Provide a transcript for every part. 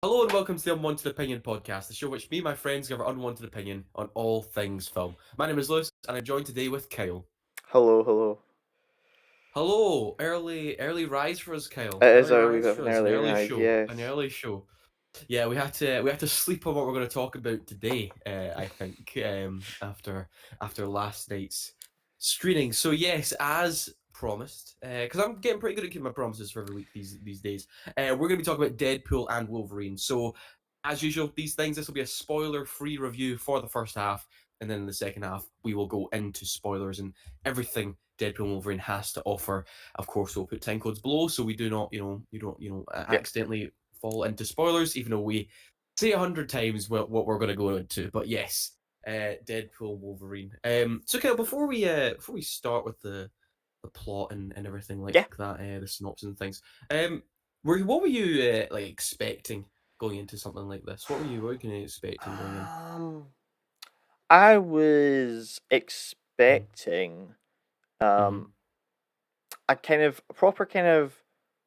Hello and welcome to the Unwanted Opinion podcast, the show which me and my friends give our unwanted opinion on all things film. My name is Lewis, and I'm joined today with Kyle. Hello. Hello, early rise for us, Kyle. It is Early a wee rise bit of for an us, early rise, an yes. early show. Yeah, we had to sleep on what we're going to talk about today. I think after last night's screening. So yes, as promised, because I'm getting pretty good at keeping my promises for every week these days. We're going to be talking about Deadpool and Wolverine. So as usual, this will be a spoiler-free review for the first half, and then in the second half we will go into spoilers and everything Deadpool and Wolverine has to offer. Of course, we'll put time codes below so we do not, you don't, Yep. accidentally fall into spoilers, even though we say 100 times what we're going to go into. But yes, Deadpool, Wolverine. So, Kyle, before we start with the plot and everything like Yeah. that, the synopsis and things, what were you like expecting going into something like this? What were you kind of expecting going in? Um, I was expecting Mm-hmm. um a kind of proper kind of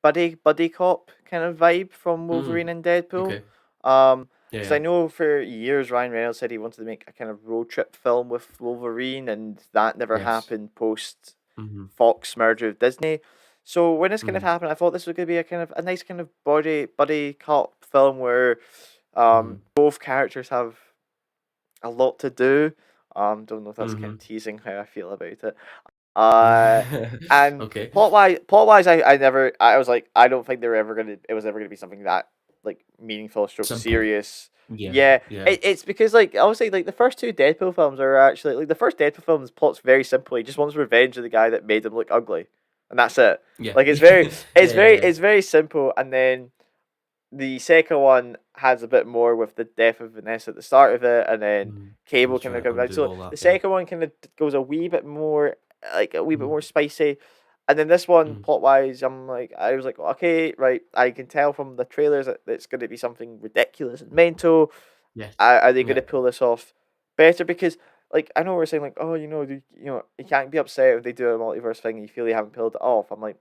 buddy cop kind of vibe from Mm. Wolverine and Deadpool. Okay. Um, Yeah. because Yeah. I know for years Ryan Reynolds said he wanted to make a kind of road trip film with Wolverine, and that never Yes. happened post Mm-hmm. Fox merger with Disney. So when this kind of Mm-hmm. happened, I thought this was going to be a kind of a nice kind of buddy cop film where Mm-hmm. both characters have a lot to do. Don't know if that's kind Mm-hmm. of teasing how I feel about it. Uh, and Okay. plot wise, I was like, I don't think it was ever gonna be something that like meaningful, stroke Simple. serious. Yeah. Yeah, Yeah. it's because like obviously like the first two Deadpool films are actually like the first Deadpool film's plot's very simple. He just wants revenge of the guy that made him look ugly, and that's it. Yeah. Like Yeah. Yeah. it's very simple, and then the second one has a bit more with the death of Vanessa at the start of it, and then Mm. Cable He's kind trying of to comes back. undo So all that. the Yeah. second one kind of goes a wee bit more, like a wee bit Mm. more spicy, and then this one Mm. plot wise, I was like, okay, right, I can tell from the trailers that it's going to be something ridiculous and mental. Yes. Are they going Yeah. to pull this off better? Because like I know we're saying like, oh, you can't be upset if they do a multiverse thing and you feel they haven't pulled it off. I'm like,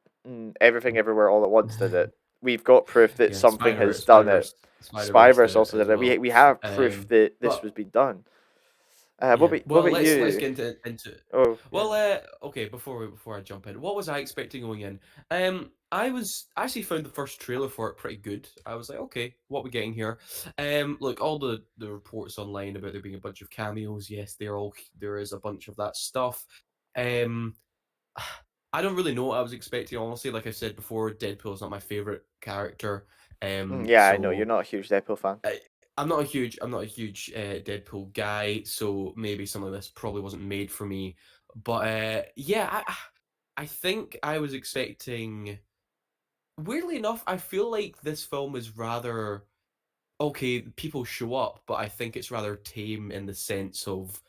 everything everywhere all at once did it. We've got proof that Yeah. something has done it. Spider-Verse did Spider-Verse it also as did it. well. We have proof that this But was being done. yeah. What Well, about let's you? get into it. Oh yeah. Well, okay. Before I jump in, what was I expecting going in? I actually found the first trailer for it pretty good. I was like, okay, what we getting here? Look, all the reports online about there being a bunch of cameos. Yes, there is a bunch of that stuff. Um, I don't really know what I was expecting, honestly. Like I said before, Deadpool is not my favorite character. Yeah, I know you're So not a huge Deadpool fan. I, I'm not a huge Deadpool guy. So maybe some of this probably wasn't made for me. But yeah, I think I was expecting. Weirdly enough, I feel like this film is rather okay. People show up, but I think it's rather tame in the sense of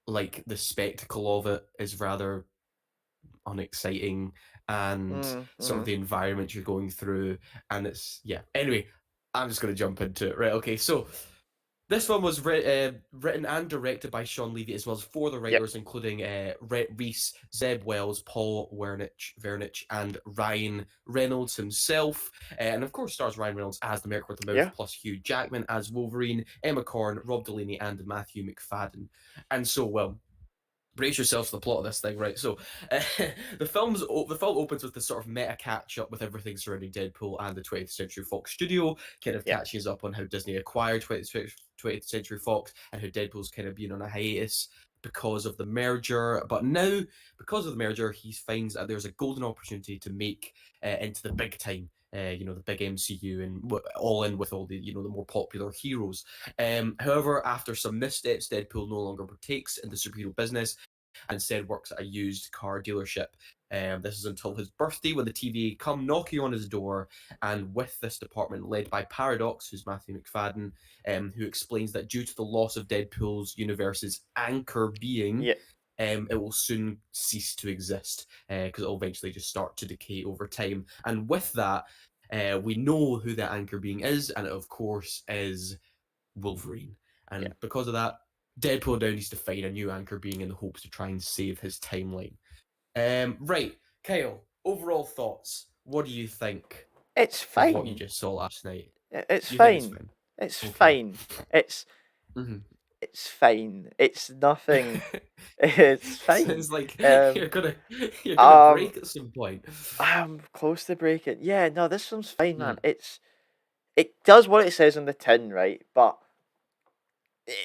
like the spectacle of it is rather unexciting and sort of Mm-hmm. the environment you're going through. And it's, yeah. Anyway, I'm just going to jump into it. Right. Okay. So this one was written and directed by Sean Levy, as well as four of the Yep. writers, including Rhett Reese, Zeb Wells, Paul Vernich, and Ryan Reynolds himself. And of course, stars Ryan Reynolds as the Merc with the Mouth, Yeah. plus Hugh Jackman as Wolverine, Emma Corrin, Rob Delaney, and Matthew McFadden. And so, well, brace yourselves for the plot of this thing, right? So, uh, the film opens with this sort of meta catch up with everything surrounding Deadpool and the 20th Century Fox studio, kind of Yeah. catching us up on how Disney acquired 20th Century Fox and how Deadpool's kind of been on a hiatus because of the merger. But now, because of the merger, he finds that there's a golden opportunity to make into the big time. The big MCU and all in with all the the more popular heroes. However, after some missteps, Deadpool no longer partakes in the superhero business and instead works at a used car dealership. This is until his birthday when the TVA come knocking on his door, and with this department led by Paradox, who's Matthew McFadden, who explains that due to the loss of Deadpool's universe's anchor being, Yeah. it will soon cease to exist because it will eventually just start to decay over time. And with that, we know who that anchor being is, and it of course is Wolverine. Yeah. And because of that, Deadpool now needs to find a new anchor being in the hopes to try and save his timeline. Right, Kyle, overall thoughts. What do you think It's of what you fine. just saw last night? It's You think it's fine. fine? It's Okay. fine. It's Mhm. it's fine. It's nothing. It's fine. Sounds like Um, you're gonna you're gonna um, break at some point. I'm close to breaking. Yeah, no, this one's fine, man. Mm, It does what it says on the tin, right? But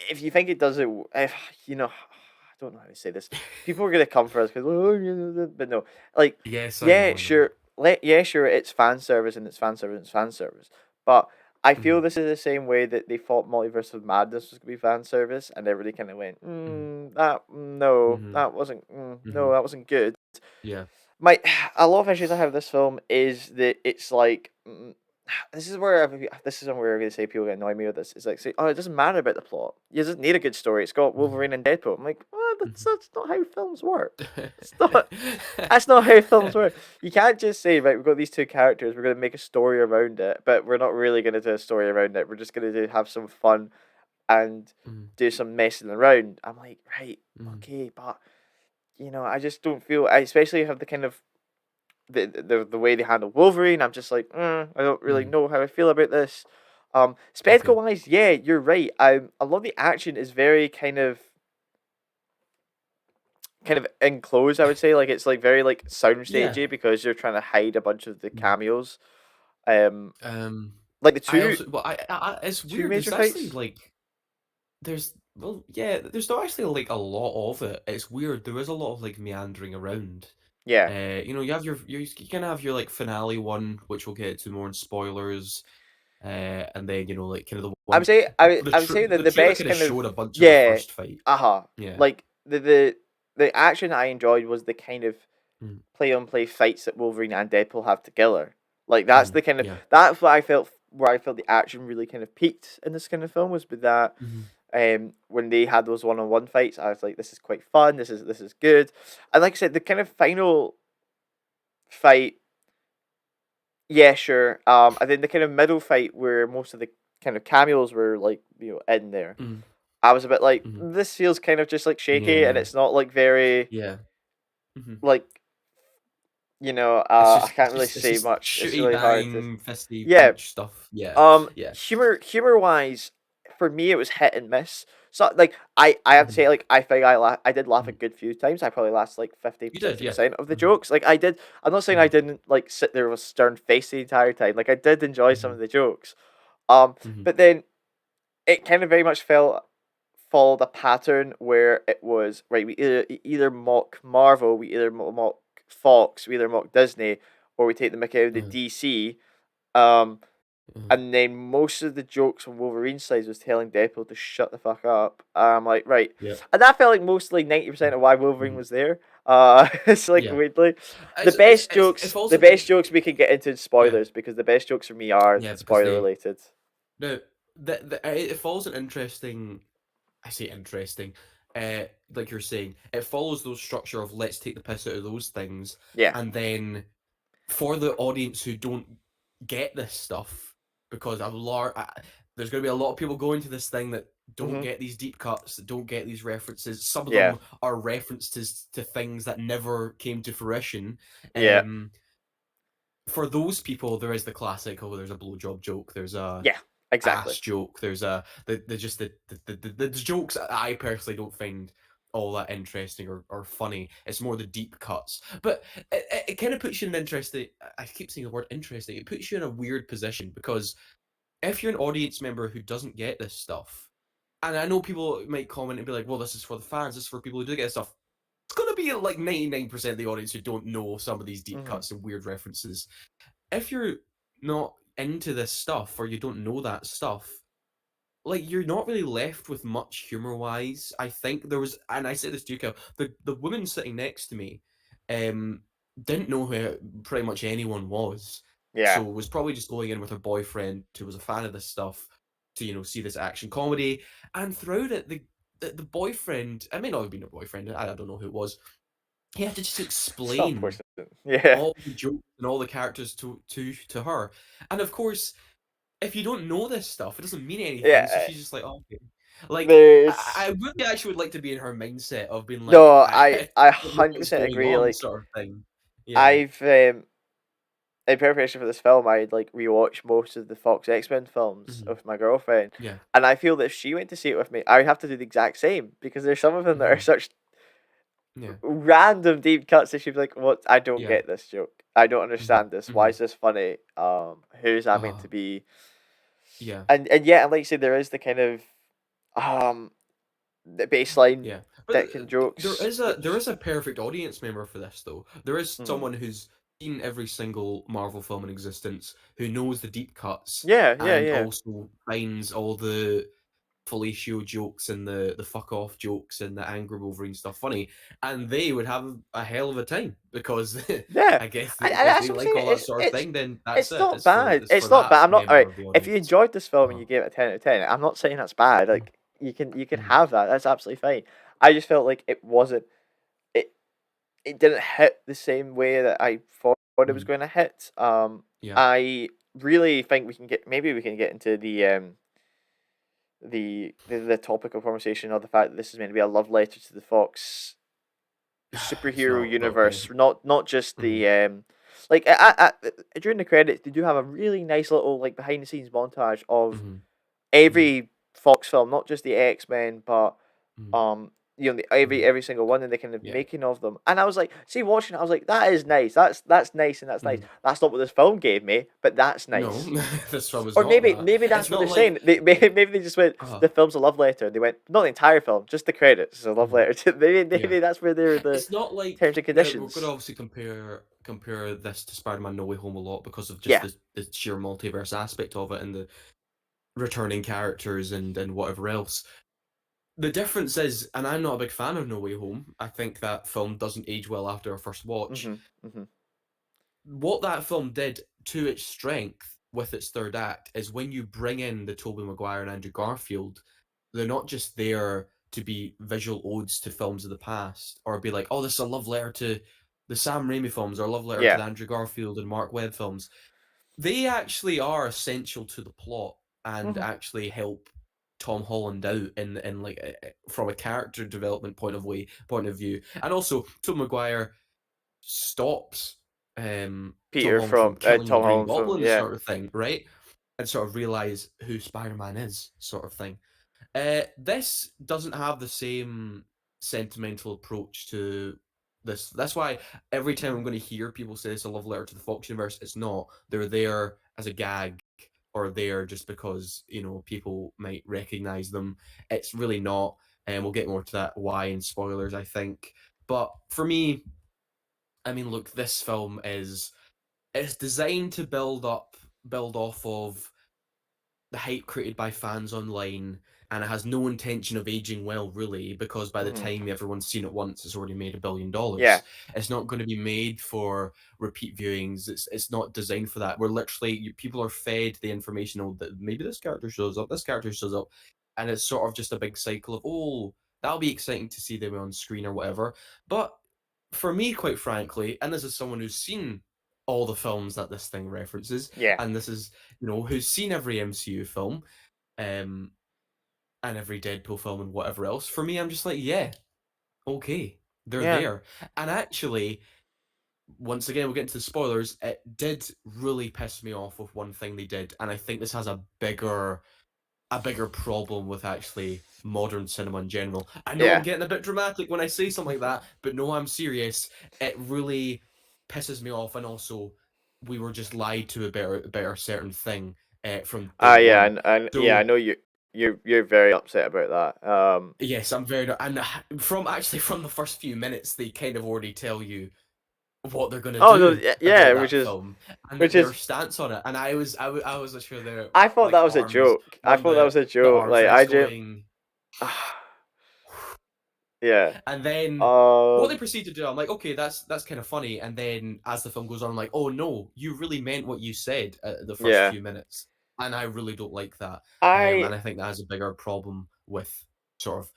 if you think it does it, if you know, I don't know how to say this. People are gonna come for us because, but no, like, yes, I yeah, know, I know. sure, yeah, sure, it's fan service and it's fan service and it's fan service, but I feel Mhm, this is the same way that they thought Multiverse of Madness was gonna be fan service, and everybody kind of went, mhm, no, mhm, that wasn't, no, mhm. that wasn't good. Yeah. My a lot of issues I have with this film is that it's like this is where I'm gonna say people get annoy me with this. It's like say, oh, it doesn't matter about the plot. You just need a good story. It's got Mhm, Wolverine and Deadpool. I'm like, oh, that's mhm. that's not how films work. It's not. That's not how films work. You can't just say, right, we've got these two characters. We're gonna make a story around it, but we're not really gonna do a story around it. We're just gonna have some fun and Mhm, do some messing around. I'm like, right, mhm, okay, but I just don't feel. I especially have the kind of the way they handle Wolverine, I'm just like, I don't really mhm. know how I feel about this. Spectacle Okay. wise, yeah, you're right. A lot of the action is very kind of enclosed. I would say, like it's like very like Yeah. soundstagey because you're trying to hide a bunch of the Mhm. cameos. Um, Um, like the I two also, well, it's two weird. major There's actually fights. like, well, yeah, there's not actually like a lot of it. It's weird. There is a lot of like meandering around. Yeah, You have you can have your like finale one, which we'll get to more in spoilers. And then like kind of the I would one, say I would say that the the trailer best kind of kind of showed a bunch of the yeah, first fight. Yeah. like the action I enjoyed was the kind of Mm, play on play fights that Wolverine and Deadpool have together. Like that's mhm, the kind of yeah. that's what I felt where I felt the action really kind of peaked in this kind of film was with that. Mhm, When they had those one on one fights, I was like, this is quite fun. This is good. And like I said, the kind of final fight, yeah, sure. And then the kind of middle fight where most of the kind of cameos were like in there. mhm, I was a bit like, mhm. this feels kind of just like shaky, and Yeah. it's not like very Yeah. Mhm. like It's I can't really it's say just much. It's shooty really hard to. bang, fisty Yeah. punch stuff. Yeah. Yeah. Humor wise, for me it was hit and miss. So like I have to Mhm, say like I think I did laugh a mhm. good few times. I probably laughed like 50 You did, 60 yeah. percent of the Mhm, jokes. Like I did. I'm not saying I mhm, didn't like sit there with a stern face the entire time. Like I did enjoy some mhm, of the jokes. Um, mhm. but then it kind of very much followed a pattern where it was right. We either mock Marvel, we either mock Fox, we either mock Disney, or we take the mickey out of the Uh, DC. Um, uh, and then most of the jokes on Wolverine's side was telling Deadpool to shut the fuck up. I'm like, right. yeah. And that felt like mostly 90% of why Wolverine Mhm, was there. It's like yeah. weirdly. The It's best it jokes falls the in best jokes we can get into in yeah, spoilers because the best jokes for me are yeah, because spoiler related. no, it falls in interesting. I say interesting. Like you're saying, it follows those structure of let's take the piss out of those things, Yeah. and then for the audience who don't get this stuff, because there's going to be a lot of people going to this thing that don't Mhm. get these deep cuts, that don't get these references. Some of Yeah. them are references to things that never came to fruition. Yeah. Um, for those people, there is the classic. Oh, there's a blowjob joke. There's a Yeah. Exactly. ass joke. There's just the jokes I personally don't find all that interesting or funny. It's more the deep cuts. But it kind of puts you in an interesting. I keep saying the word interesting. It puts you in a weird position because if you're an audience member who doesn't get this stuff, and I know people might comment and be like, "Well, this is for the fans. This is for people who do get stuff." It's gonna be like 99% of the audience who don't know some of these deep Mhm. cuts and weird references. If you're not into this stuff or you don't know that stuff, like you're not really left with much humor wise. I think there was, and I said this to you, Kel, the woman sitting next to me, um, didn't know who pretty much anyone was, Yeah. so was probably just going in with her boyfriend who was a fan of this stuff to see this action comedy, and throughout it, the boyfriend, it may not have been her boyfriend, I don't know who it was. He had to just Of explain course. Yeah. all the jokes and all the characters to her, and of course if you don't know this stuff, it doesn't mean anything. So Yeah. she's just like, oh, okay. Like, I There's really actually would like to be in her mindset of being like, no, I, I I I don't know hundred what's percent going agree. on, Like sort of thing. Yeah. I've in preparation for this film, I'd like rewatched most of the Fox X-Men films Hmm. with my girlfriend, Yeah. and I feel that if she went to see it with me, I would have to do the exact same because there's some of them that are Hmm. such Yeah. random deep cuts that she'd be like, "What? I don't Yeah. get this joke. I don't Hmm. understand this. Why Hmm. is this funny? Who's that meant to Oh, be?" yeah. And yeah, and like you said, there is the kind of um the baseline Yeah, but dick and jokes, there which is a perfect audience member for this though. There is mm, someone who's seen every single Marvel film in existence, who knows the deep cuts, yeah, yeah, and yeah, also finds all the fellatio jokes and the fuck off jokes and the angry Wolverine stuff funny, and they would have a hell of a time because yeah. I guess And if that's they what I'm like saying. all that sort of thing, then that's It's it. not bad. It's for It's not that bad. I'm not all member right. of the If you audience. enjoyed this film and Uh, you gave it a 10 out of 10, I'm not saying that's bad. mm, Like you can mm, have that. That's absolutely fine. I just felt like it wasn't. It it didn't hit the same way that I thought it was mm, going to hit. yeah. I really think we can get maybe we can get into the topic of conversation of the fact that this is meant to be a love letter to the Fox It's superhero not, but okay. universe, not just Mhm, the like during the credits they do have a really nice little like behind the scenes montage of mhm, mhm, every Fox film, not just the X-Men, but mhm, mhm. every single one and the kind of Yeah. making of them. And I was like, see, watching it, I was like, that is nice. That's nice and that's nice. Mhm. That's not what this film gave me, but that's No, nice. this film is Or not maybe that. maybe that's It's what they're not like saying. Maybe they just went, uh, the film's a love letter. They went, not the entire film, just the credits is a love mhm, letter. yeah. Maybe that's where they're the It's not like terms and we're gonna conditions. obviously compare this to Spider-Man No Way Home a lot because of just Yeah. the sheer multiverse aspect of it and the returning characters and whatever else. The difference is, and I'm not a big fan of No Way Home. I think that film doesn't age well after our first watch. Mhm. Mhm. What that film did to its strength with its third act is when you bring in the Tobey Maguire and Andrew Garfield, they're not just there to be visual odes to films of the past or be like, oh, this is a love letter to the Sam Raimi films or a love letter to Yeah. the Andrew Garfield and Mark Webb films. They actually are essential to the plot and Mhm. actually help Tom Holland out in like from a character development point of view. And also Tobey Maguire stops Tom Peter Holland from from killing the Tom Green Holland film. Goblin, Yeah. sort of thing, right? And sort of realize who Spider-Man is, sort of thing. This doesn't have the same sentimental approach to this. That's why every time I'm going to hear people say it's a love letter to the Fox universe, it's not. They're there as a gag or there just because people might recognize them. It's really not, and we'll get more to that why in spoilers, I think. But for me, I mean, look, this film is it's designed to build off of the hype created by fans online, and it has no intention of aging well, really, because by the Mhm. time everyone's seen it once, it's already made Yeah. $1 billion. It's not going to be made for repeat viewings. It's not designed for that. We're literally people are fed the information that maybe this character shows up, this character shows up, and it's sort of just a big cycle of that'll be exciting to see them on screen or whatever. But for me, quite frankly, and this is someone who's seen all the films that this thing references, Yeah. and this is who's seen every MCU film, um, and every Deadpool film and whatever else. For me, I'm just like, yeah, okay, they're Yeah. there. And actually, once again, we'll get into the spoilers. It did really piss me off with one thing they did, and I think this has a bigger problem with actually modern cinema in general. I know I'm Yeah. getting a bit dramatic when I say something like that, but no, I'm serious. It really pisses me off, and also we were just lied to about a certain thing from day Yeah, one. and yeah, I So know you're very upset about that. yes, I'm very and from the first few minutes, they kind of already tell you what they're gonna Oh no, do yeah, about yeah, that film and which their is stance on it. And I was literally there I thought like that was a arms joke. I on thought that was a the joke. arms Like I just wrestling. yeah. And then what they Um proceed to do, I'm like, okay, that's kind of funny. And then as the film goes on, I'm like, oh no, you really meant what you said at the first yeah. few minutes, and I really don't like that. I And I think that has a bigger problem with sort of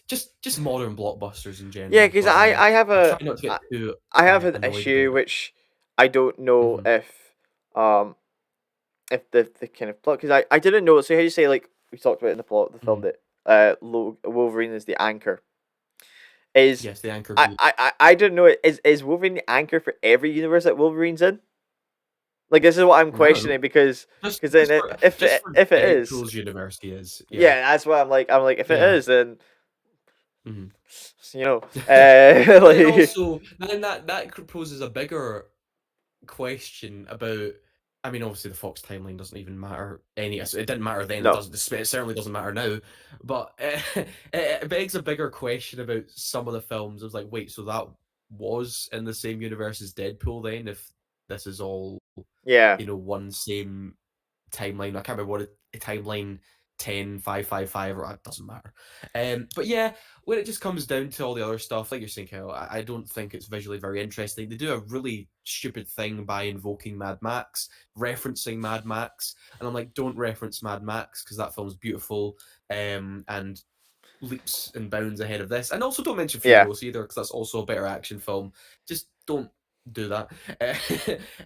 just modern blockbusters in yeah, general. because But I have I'll try a not to get too I have an annoyed issue about it. which I don't know Hmm. um if the kind of plot because I didn't know. So how you say like we talked about in the plot of the film Hmm. that Wolverine is the anchor is Yes, the anchor beat. I didn't know it is Wolverine the anchor for every universe that Wolverine's in. Like this is what I'm No, questioning because just then just for just for if it is, Deadpool's universe, he is. Yeah, yeah, that's what I'm like if it yeah. is, then Mhm. you know, But then like also, then that poses a bigger question about. I mean, obviously, the Fox timeline doesn't even matter. It didn't matter then. It no, doesn't. It certainly doesn't matter now. But it begs a bigger question about some of the films. I was like, wait, so that was in the same universe as Deadpool then? If this is all, yeah, one same timeline. I can't remember what a timeline 10, 5, 5, 5, or it doesn't matter. But yeah, when it just comes down to all the other stuff, like you're saying, Kyle, I don't think it's visually very interesting. They do a really stupid thing by invoking Mad Max, referencing Mad Max, and I'm like, don't reference Mad Max because that film's beautiful, and leaps and bounds ahead of this. And also don't mention yeah, Furious either because that's also a better action film. Just don't do that.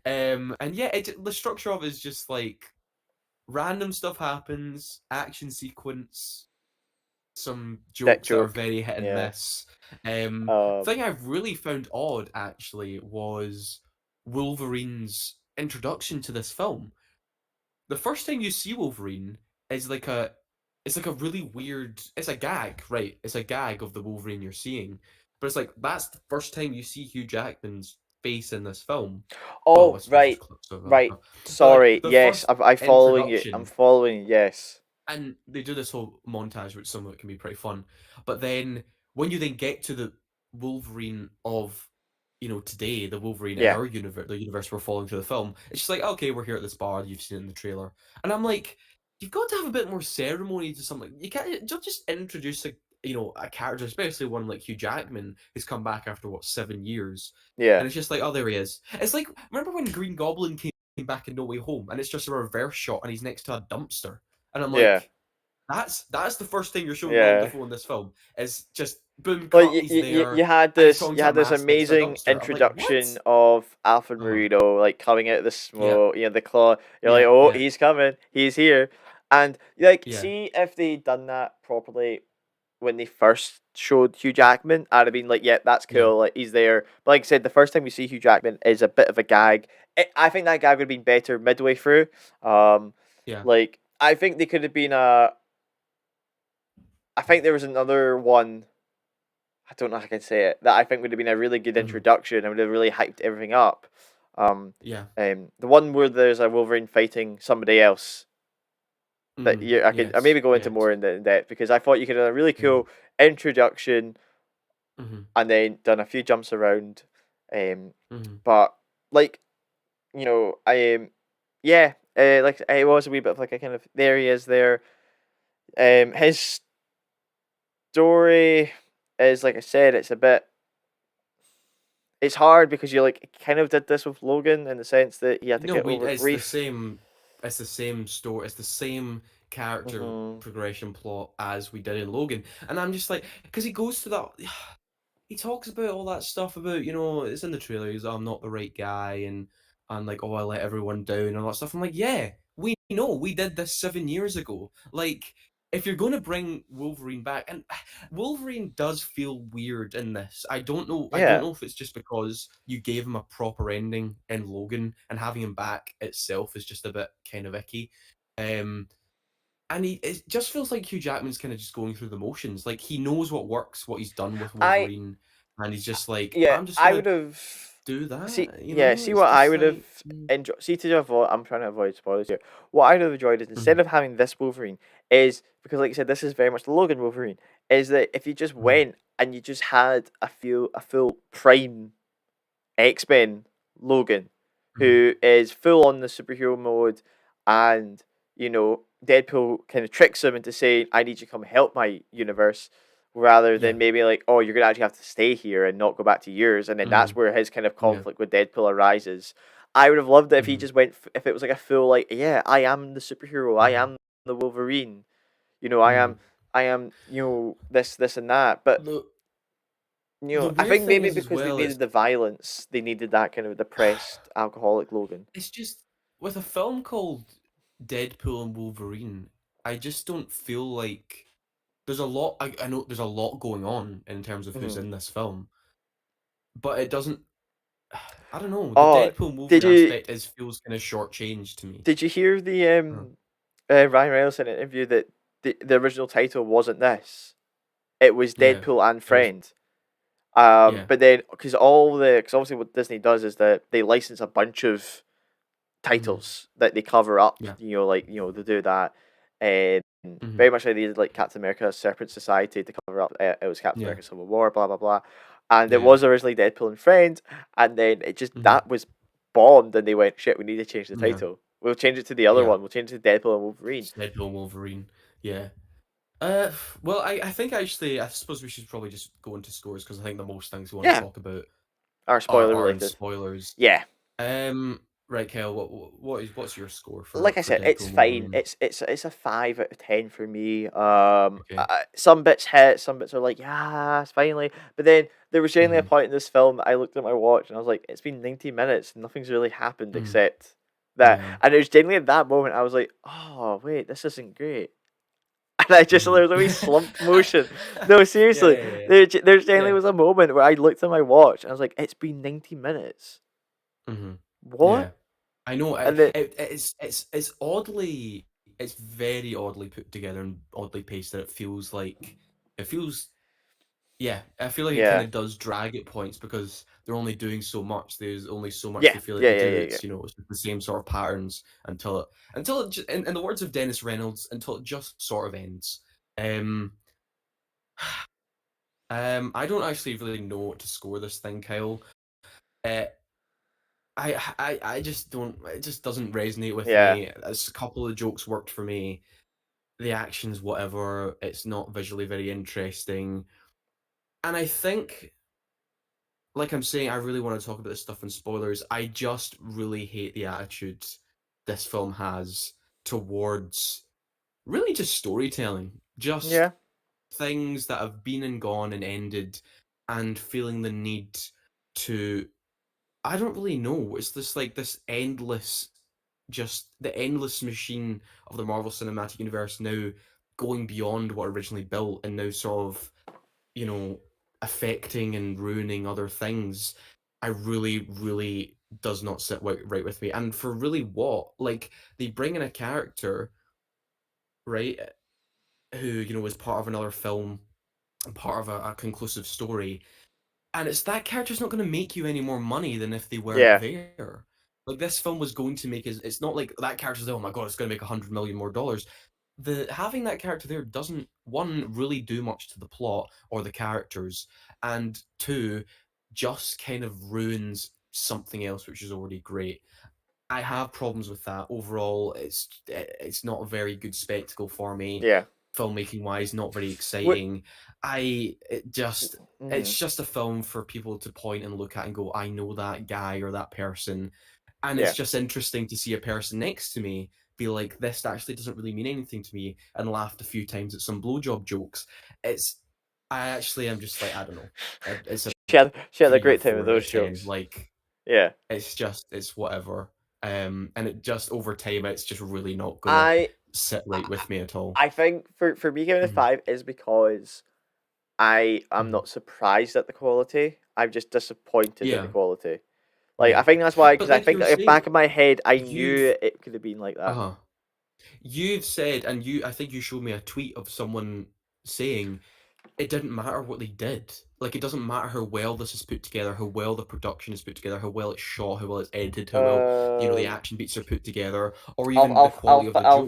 And yeah, the structure of it is just like random stuff happens, action sequence, some that jokes that are joke, very hit and yeah, miss. um, Thing I've really found odd actually was Wolverine's introduction to this film. The first time you see Wolverine is like a it's like a really weird it's a gag, right? It's a gag of the Wolverine you're seeing. But it's like that's the first time you see Hugh Jackman's face in this film. Well, I oh suppose there's right, clips of other right, stuff. But like sorry, the yes, first I'm following you, I'm introduction following you, yes, and they do this whole montage, which some of it can be pretty fun. But then when you then get to the Wolverine of today, the Wolverine in yeah, our universe, the universe we're following through the film, it's just like, okay, we're here at this bar, you've seen it in the trailer, and I'm like, you've got to have a bit more ceremony to something. You can't don't just introduce a character, especially one like Hugh Jackman, who's come back after what 7 years, yeah, and it's just like, oh, there he is. It's like remember when Green Goblin came back in No Way Home, and it's just a reverse shot, and he's next to a dumpster. And I'm yeah, like, that's the first thing you're showing Willem yeah. Dafoe in this film is just boom Like cut, he's there, and he's talking you to a had this mask next to a amazing dumpster. I'm like, introduction what? of Alfred Oh, Moreno, like coming out of the yeah, smoke, the claw. You're like, yeah, oh, yeah, he's coming, he's here, and like, yeah, see if they done that properly when they first showed Hugh Jackman, I'd have been like, yeah, that's yeah, cool, like he's there. But like I said, the first time we see Hugh Jackman is a bit of a gag. I think that gag would have been better midway through. Um, yeah. like I think they could have been a. I think there was another one. I don't know how I can say it, that I think would have been a really good Hmm. introduction and would have really hyped everything up. Um, Yeah. the one where there's a Wolverine fighting somebody else that Mm, I yes, maybe go into yes. more in depth because I thought you could have a really Yeah. cool introduction Hmm. and then done a few jumps around. Um, Hmm. but like I yeah, like it was a wee bit of like a kind of there he is there. His story is like I said, it's a bit it's hard because you like kind of did this with Logan in the sense that he had to No, get we over it's the grief. same. It's the same story. It's the same character Hmm. progression plot as we did in Logan, and I'm just like, because he goes to that. He talks about all that stuff about it's in the trailer. He's I'm not the right guy, and like I let everyone down and all that stuff. I'm like, yeah, we know we did this 7 years ago. Like if you're going to bring Wolverine back, and Wolverine does feel weird in this. I don't know. I don't Yeah, know if it's just because you gave him a proper ending in Logan, and having him back itself is just a bit kind of icky. Um, and it just feels like Hugh Jackman's kind of just going through the motions. Like he knows what works, what he's done with I Wolverine, and he's just like, yeah I'm just I gonna would have do see that. see It's what I just would have like, enjoyed. See to avoid. I'm trying to avoid spoilers here. What I'd have enjoyed is instead mhm, of having this Wolverine is because like I said, this is very much the Logan Wolverine. Is that if you just mhm, went and you just had a full prime X-Men Logan, mhm, who is full on the superhero mode, and Deadpool kind of tricks him into saying, "I need you to come help my universe," rather yeah, than maybe like, "Oh, you're gonna actually have to stay here and not go back to yours," and then that's mhm, where his kind of yeah, conflict with Deadpool arises. I would have loved it if he mhm, just went, if it was like a full like, "Yeah, I am the superhero, I mhm, am the Wolverine, mhm. I am, this and that," but. The I weird think thing maybe is as because they well, needed the violence, they needed that kind of depressed alcoholic Logan. it's just with a film called Deadpool and Wolverine, I just don't feel like there's a lot. I know there's a lot going on in terms of who's Hmm. in this film, but it doesn't. I don't know. The Oh, Deadpool did Wolverine you aspect is feels kind of shortchanged to me. did you hear the Uh, Ryan Reynolds in an interview that the original title wasn't this? It was yeah, Deadpool and it was. Friend. Yeah. But then because obviously what Disney does is that they license a bunch of Hmm. titles that they cover up. Yeah. They do that. Um, Hmm. Very much like they did like Captain America: Separate Society to cover up. It was Captain Yeah. America: Civil War, blah blah blah, and it Yeah. was originally Deadpool and Friends, and then it just Hmm. that was bombed, and they went, shit, we need to change the Yeah. title. We'll change it to the other Yeah. one. We'll change it to Deadpool and Wolverine. It's Deadpool Wolverine. Yeah. Uh, well, I think actually, I suppose we should probably just go into scores because I think the most things we want to Yeah, talk about are are spoiler are in related. spoilers. Yeah, Right, Kyle, what's your score like I for said, it's Deadpool fine. Wolverine? It's a 5 out of 10 for me. Okay. Some bits hit, some bits are like, yes, finally. But then there was generally a Hmm. point in this film that I looked at my watch and I was like, it's been 90 minutes and nothing's really happened Hmm. except that. Yeah. And it was generally at that moment I was like, oh wait, this isn't great. And I just Hmm. there was a wee slump motion. No, Yeah, seriously, yeah, yeah, there generally yeah. was a moment where I looked at my watch and I was like, it's been 90 minutes. Hmm. What? Yeah. I know. And then It's oddly, it's very oddly put together and oddly paced. It feels Yeah, I feel like it kind yeah, of does drag at points because they're only doing so much. There's only so much yeah, they feel like yeah, they yeah, do. yeah, yeah. It's the same sort of patterns in the words of Dennis Reynolds, until it just sort of ends. Um, I don't actually really know what to score this thing, Kyle. Uh, I just don't. It just doesn't resonate with Yeah. me. As a couple of jokes worked for me. The action's whatever. It's not visually very interesting, and I think like I'm saying, I really want to talk about this stuff in spoilers. I just really hate the attitude this film has towards really just storytelling, just Yeah. things that have been and gone and ended, and feeling the need to. I don't really know. It's this endless, just the endless machine of the Marvel Cinematic Universe now going beyond what originally built and now sort of you know, affecting and ruining other things, I really, really does not sit right with me. And for really what? Like, they bring in a character, right, who, is part of another film and part of a conclusive story. And it's that character's not going to make you any more money than if they weren't Yeah. there. Like, this film was going to make it's not like that character's, oh my god, it's going to make 100 million more dollars. The having that character there doesn't one really do much to the plot or the characters, and two, just kind of ruins something else which is already great. I have problems with that. Overall, it's not a very good spectacle for me. Yeah. Filmmaking wise, not very What? exciting. I it just Mm, it's just a film for people to point and look at and go, I know that guy or that person. And it's yeah. just interesting to see a person next to me be like, this actually doesn't really mean anything to me, and laughed a few times at some blowjob jokes. I actually am just like, I don't know. It's a She had a three or great time with four out those of 10. jokes. Like, Yeah. it's whatever. And it just over time, it's just really not gonna I sit right I with me at all. I think for me giving it a Mhm, 5 is because I am mhm. not surprised at the quality. I'm just disappointed at the Yeah, quality. Like I yeah. think that's why But because I like you think were at the saying, back of my head I you've knew it could have been like that. uh-huh. You've said, and I think you showed me a tweet of someone saying it didn't matter what they did. Like, it doesn't matter how well this is put together, how well the production is put together, how well it's shot, how well it's edited, how well, the Um, action beats are put together, or I'll even the I'll quality of the I'll joke,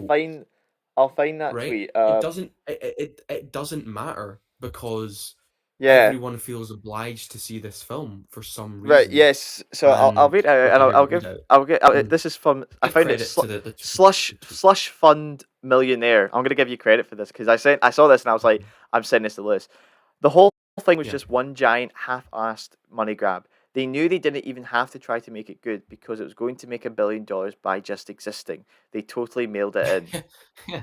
find that right? tweet. It doesn't matter because Yeah. everyone feels obliged to see this film for some Right. reason. Yes. So I'll And read it out and okay, here, I'll read give out. Mhm. this is from I Give found it credit to slush the tweet. slush fund millionaire. I'm gonna give you credit for this because I saw this and I was like Mhm. I'm sending this to Lewis. The whole thing was Yeah. just one giant half-assed money grab. They knew they didn't even have to try to make it good because it was going to make $1 billion by just existing. They totally mailed it in. Yeah,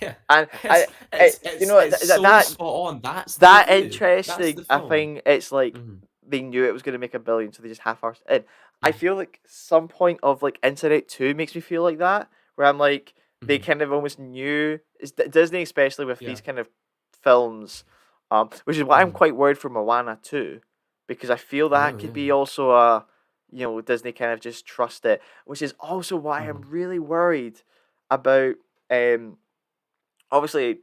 yeah. And It's you know it's so that spot on. That's the that review. That's interesting. the I film. think it's like Mhm, they knew it was going to make $1 billion, so they just half-arsed it in. I mhm, feel like some point of like Internet 2 makes me feel like that, where I'm like they mhm. kind of almost knew Disney, especially with Yeah. these kind of films, which is why I'm Mhm. quite worried for Moana 2, because I feel that Oh, could yeah. be also a Disney kind of just trust it, which is also why I'm Mhm. really worried about. Obviously,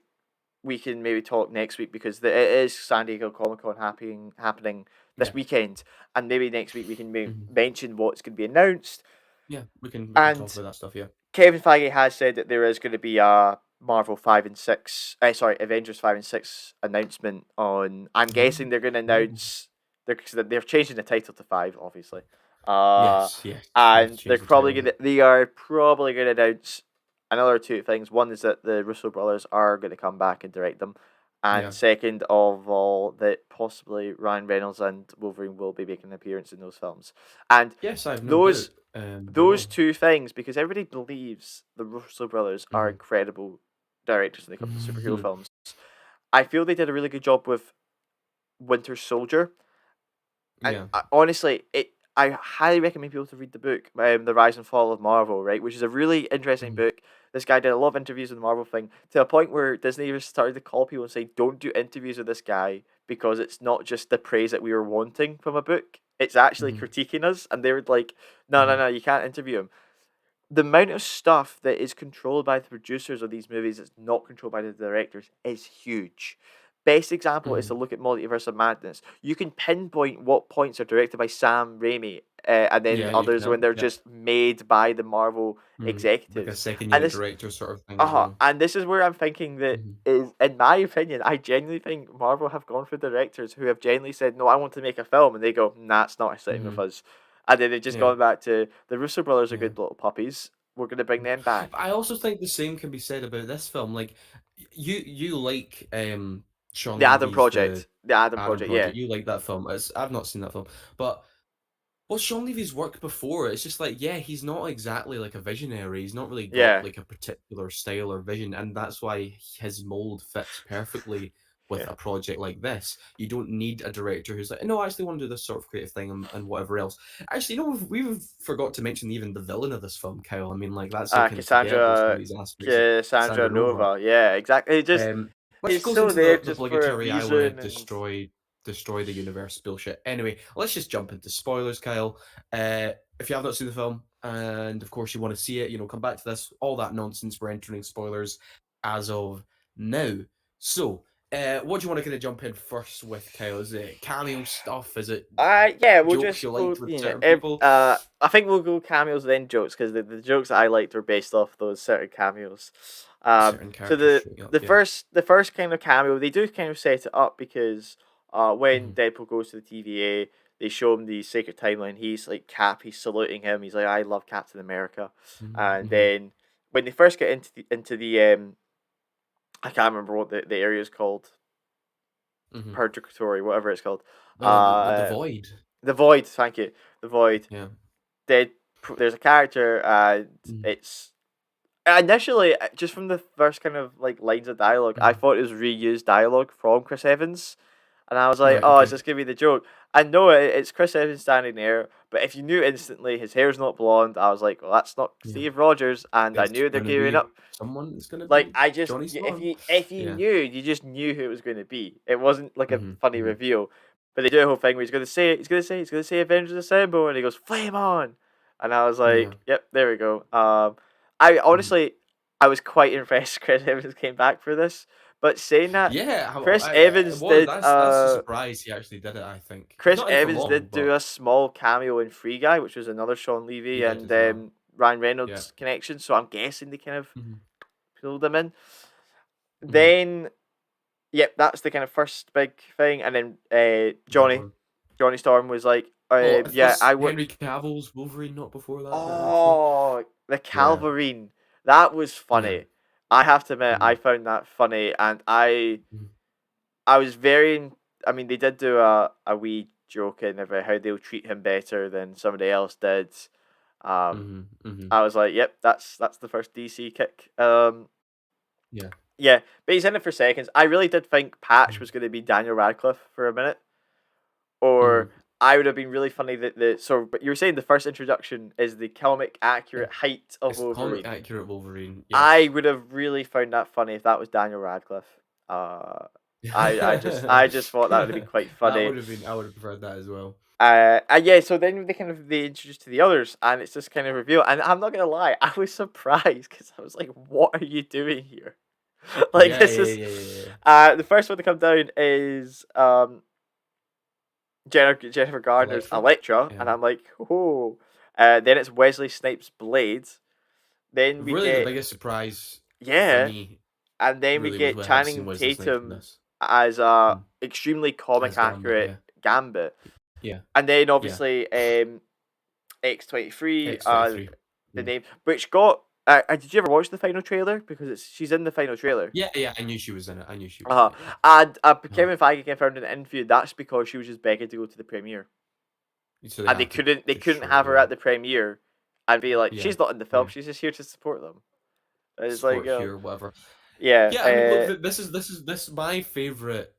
we can maybe talk next week because it is San Diego Comic Con happening this Yeah. weekend, and maybe next week we can Mhm. mention what's going to be announced. Yeah, we can talk And about that stuff, yeah. Kevin Feige has said that there is going to be a Marvel 5 and 6, Avengers 5 and 6 announcement on. I'm guessing they're going to Ooh. announce. They're changing the title to 5, obviously. Uh, Yes, yes, they have to and change the title of it. they are probably going to announce another two things. One is that the Russo brothers are going to come back and direct them. And Yeah. second of all, that possibly Ryan Reynolds and Wolverine will be making an appearance in those films. And Yes, I have no doubt, those they those will. two things, because everybody believes the Russo brothers are Mhm. incredible directors when they come to superhero Mhm. films. I feel they did a really good job with Winter Soldier, and Yeah. honestly, I highly recommend people to read the book, The Rise and Fall of Marvel, right, which is a really interesting Mhm. book. This guy did a lot of interviews with the Marvel thing to a point where Disney even started to call people and say, "Don't do interviews with this guy because it's not just the praise that we were wanting from a book; it's actually Mhm. critiquing us." And they were like, "No, no, Mhm. no, you can't interview him." The amount of stuff that is controlled by the producers of these movies that's not controlled by the directors is huge. Best example is to Mhm. look at Multiverse of Madness. You can pinpoint what points are directed by Sam Raimi, and then Yeah, you others when can, they're yeah. just made by the Marvel Like a executives. second And unit this, director sort of thing as well. and this is where I'm thinking that Mhm. is, in my opinion, I genuinely think Marvel have gone for directors who have genuinely said, "No, I want to make a film," and they go, "Nah, it's not sitting with Mhm. us." And then they've just Yeah, gone back to the Russo brothers are yeah. good little puppies. We're gonna bring them But back. I also think the same can be said about this film. Like, you like Sean The Adam Levy's The Project. The Adam Adam Project, yeah. Project. You like that film. I've not seen that film, but well, Sean Levy's work before, it's just like, yeah, he's not exactly like a visionary. He's not really got Yeah. like a particular style or vision, and that's why his mold fits perfectly with Yeah. a project like this. You don't need a director who's like, no, I actually want to do this sort of creative thing and whatever else. Actually, we've forgot to mention even the villain of this film, Kyle. I mean, like that's so kind of forgettable. Some of these aspects, Cassandra Sandra Nova. Nova. Yeah, exactly. It just Um, which he's goes so into there the just for a obligatory I want to reason and destroy the universe bullshit. Anyway, let's just jump into spoilers, Kyle. If you have not seen the film, and of course you want to see it, come back to this. All that nonsense. We're entering spoilers as of now. So, what do you want to kind of jump in first with, Kyle? Is it cameo stuff? Is it yeah, we'll jokes just you go. liked with certain people? I think we'll go cameos then jokes because the jokes that I liked were based off those certain cameos. Certain So characters showing up, yeah. the first kind of cameo they do kind of set it up because when Hmm. Deadpool goes to the TVA, they show him the sacred timeline. He's like Cap, he's saluting him. He's like, "I love Captain America," and Hmm. then when they first get into the I can't remember what the area is called, Hmm. Purgatory, whatever it's called. The Uh, void, the Void. Thank you. The Void. yeah. Dead. There's a character, and Mm-hmm. it's initially just from the first kind of like lines of dialogue, I Mm-hmm. thought it was reused dialogue from Chris Evans, and I was like, Right, "Oh, is okay. this gonna be the joke?" I know it's Chris Evans standing there, but if you knew instantly his hair's not blonde, I was like, "Well, that's not Yeah. Steve Rogers," and I It's knew they're gonna gearing be up. someone that's gonna Like be I just Johnny Storm. if you Yeah. knew, you just knew who it was going to be. It wasn't like a Mhm, funny mhm. reveal, but they do a whole thing where he's gonna say Avengers Assemble, and he goes Flame on, and I was Yeah. like, yep, there we go. I Mhm. honestly I was quite impressed Chris Evans came back for this, but saying that Yeah, how Chris Evans well, did that's a surprise he actually did it, I think. He's Chris not in for Evans long, did do but a small cameo in Free Guy, which was another Sean he Levy did and as well. Ryan Yeah. Reynolds connection, so I'm guessing they kind of Mhm, pulled him in. mhm. Then yep, that's the kind of first big thing, and then Big one. Johnny Storm was like, Well, yeah, was Henry Cavill's Wolverine not before that, actually? oh, the Yeah, Calverine, that was yeah. funny. I have to admit, I Mhm, found that funny, and mhm, I was very, I mean, they did do a wee joke in about how they'll treat him better than somebody else did. Um, mhm, mhm. I was like, yep, that's the first DC kick. Yeah. Yeah, but he's in it for seconds. I really did think Patch Mhm, was going to be Daniel Radcliffe for a minute. Or mhm. I would have been really funny that but you were saying the first introduction is the comic Yeah. accurate height of It's the comic Wolverine. accurate Wolverine, I yes. would have really found that funny if that was Daniel Radcliffe. Uh, I just thought that would have been quite That funny. would have been I would have preferred that as well. And yeah, so then they introduced to the others, and it's this kind of reveal. And I'm not gonna lie, I was surprised because I was like, "What are you doing here?" Like Yeah, this yeah, is yeah, yeah, yeah. the first one to come down is Jennifer Garner's Electra. Elektra, Yeah. and I'm like, "Oh." Then it's Wesley Snipes' Blade. Then we Really, the get biggest surprise for yeah, me and then we really was get when I have seen Channing Wesley Snipes in Tatum this. as a Mm. extremely comic As Gambit, accurate yeah, Gambit, yeah, and then yeah. obviously X-23, X-23. the Mm. name, which got. Did you ever watch the final trailer? Because she's in the final trailer. Yeah, yeah. I knew she was in it. I knew she was in Uh-huh. it. Yeah. And Uh-huh. Kevin Feige confirmed in an interview that's because she was just begging to go to the premiere, So they and had they to couldn't show it. have her Yeah, at the premiere, and be like, yeah, she's not in the film, yeah. she's just here to support them. And it's like, Support here, whatever. yeah, Yeah, I mean, look, this my favorite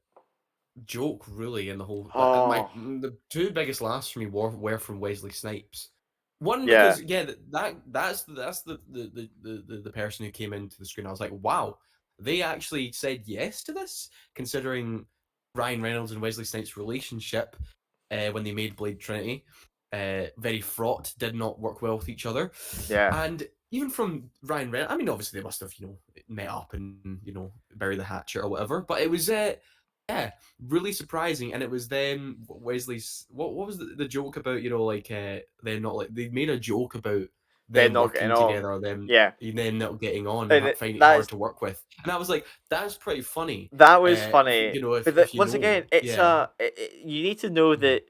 joke really in the whole oh, the two biggest laughs for me were from Wesley Snipes. One yeah, because yeah, that's the person who came into the screen. I was like, wow, they actually said yes to this, considering Ryan Reynolds and Wesley Snipes' relationship when they made Blade Trinity. Very fraught, did not work well with each other, yeah, and even from Ryan Reynolds, I mean, obviously they must have met up and buried the hatchet or whatever. But it was yeah, really surprising, and it was then Wesley's. What was the joke about? Like them not like they made a joke about they're them not getting working on. together, them Yeah, not getting on and and finding it that hard is to work with. And I was like, that's pretty funny. that was funny. But If you once know, again, it's yeah. you need to know Mhm. that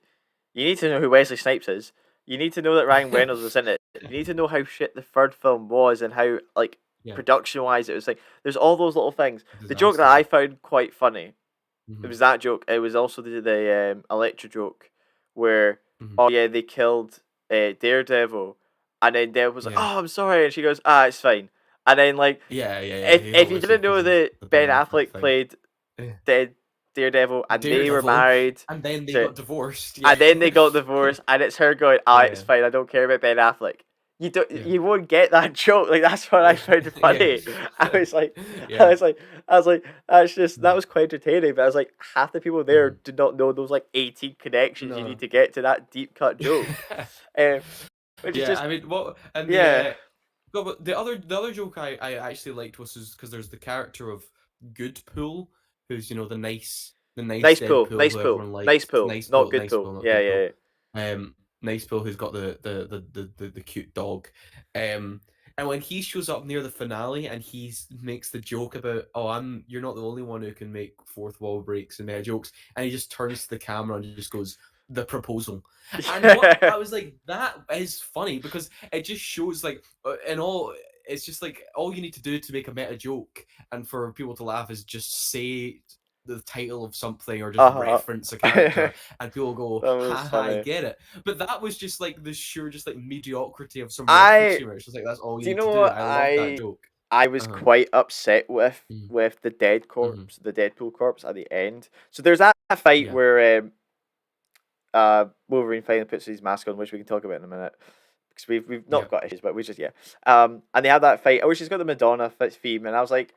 you need to know who Wesley Snipes is. You need to know that Ryan Reynolds was in it. You need to know how shit the third film was and how like Yeah, production wise it was like. There's all those little things. The joke that disaster. I found quite funny. It Hmm. was that joke. It was also the Electra joke, where Hmm. oh yeah they killed Daredevil, and then Daredevil was like Yeah, oh I'm sorry, and she goes ah it's fine, and then like yeah, yeah, yeah. He if you obviously didn't because know of that the Ben Ben Affleck Affleck thing. played Yeah. dead Daredevil and they were Daredevil, married and then they to got divorced. Yeah, and then they got divorced and it's her going ah it's yeah, fine I don't care about Ben Affleck. yeah, You won't get that joke. Like that's what I yeah, found yeah, funny. I was like I yeah. was like I was like that's just that Mm. was quite entertaining, but I was like half the people there Mhm. did not know those like 18 connections you need No. to get to that deep cut joke. Um, which is Yeah, just I mean, what and yeah. no, but the other joke I actually liked was because there's the character of Goodpool, who's the nice Nice pull, Deadpool nice who pull, everyone nice likes. pull. Not good Nice pull. Pool, not Yeah, Goodpool. yeah, Nice Pool who's got the cute dog. Um, and when he shows up near the finale and he makes the joke about, oh, you're not the only one who can make fourth wall breaks and meta jokes, and he just turns to the camera and just goes, the proposal. And what yeah. I was like, that is funny because it just shows like in all it's just like all you need to do to make a meta joke and for people to laugh is just say the title of something or just Uh-huh. reference a that character and people go ha was ha I funny. get it, but that was just like the sheer just like mediocrity of some reference I humor. It's just like that's all you do you need know to do. what I love that joke. I was Uh-huh. quite upset Mm. with the dead Mm-hmm. corpse, the Deadpool corpse at the end. So there's that fight Yeah, where Wolverine finally puts his mask on, which we can talk about in a minute. Because we've yeah, not got issues, but we just yeah. And they had that fight. Oh, she's got the Madonna theme, and I was like,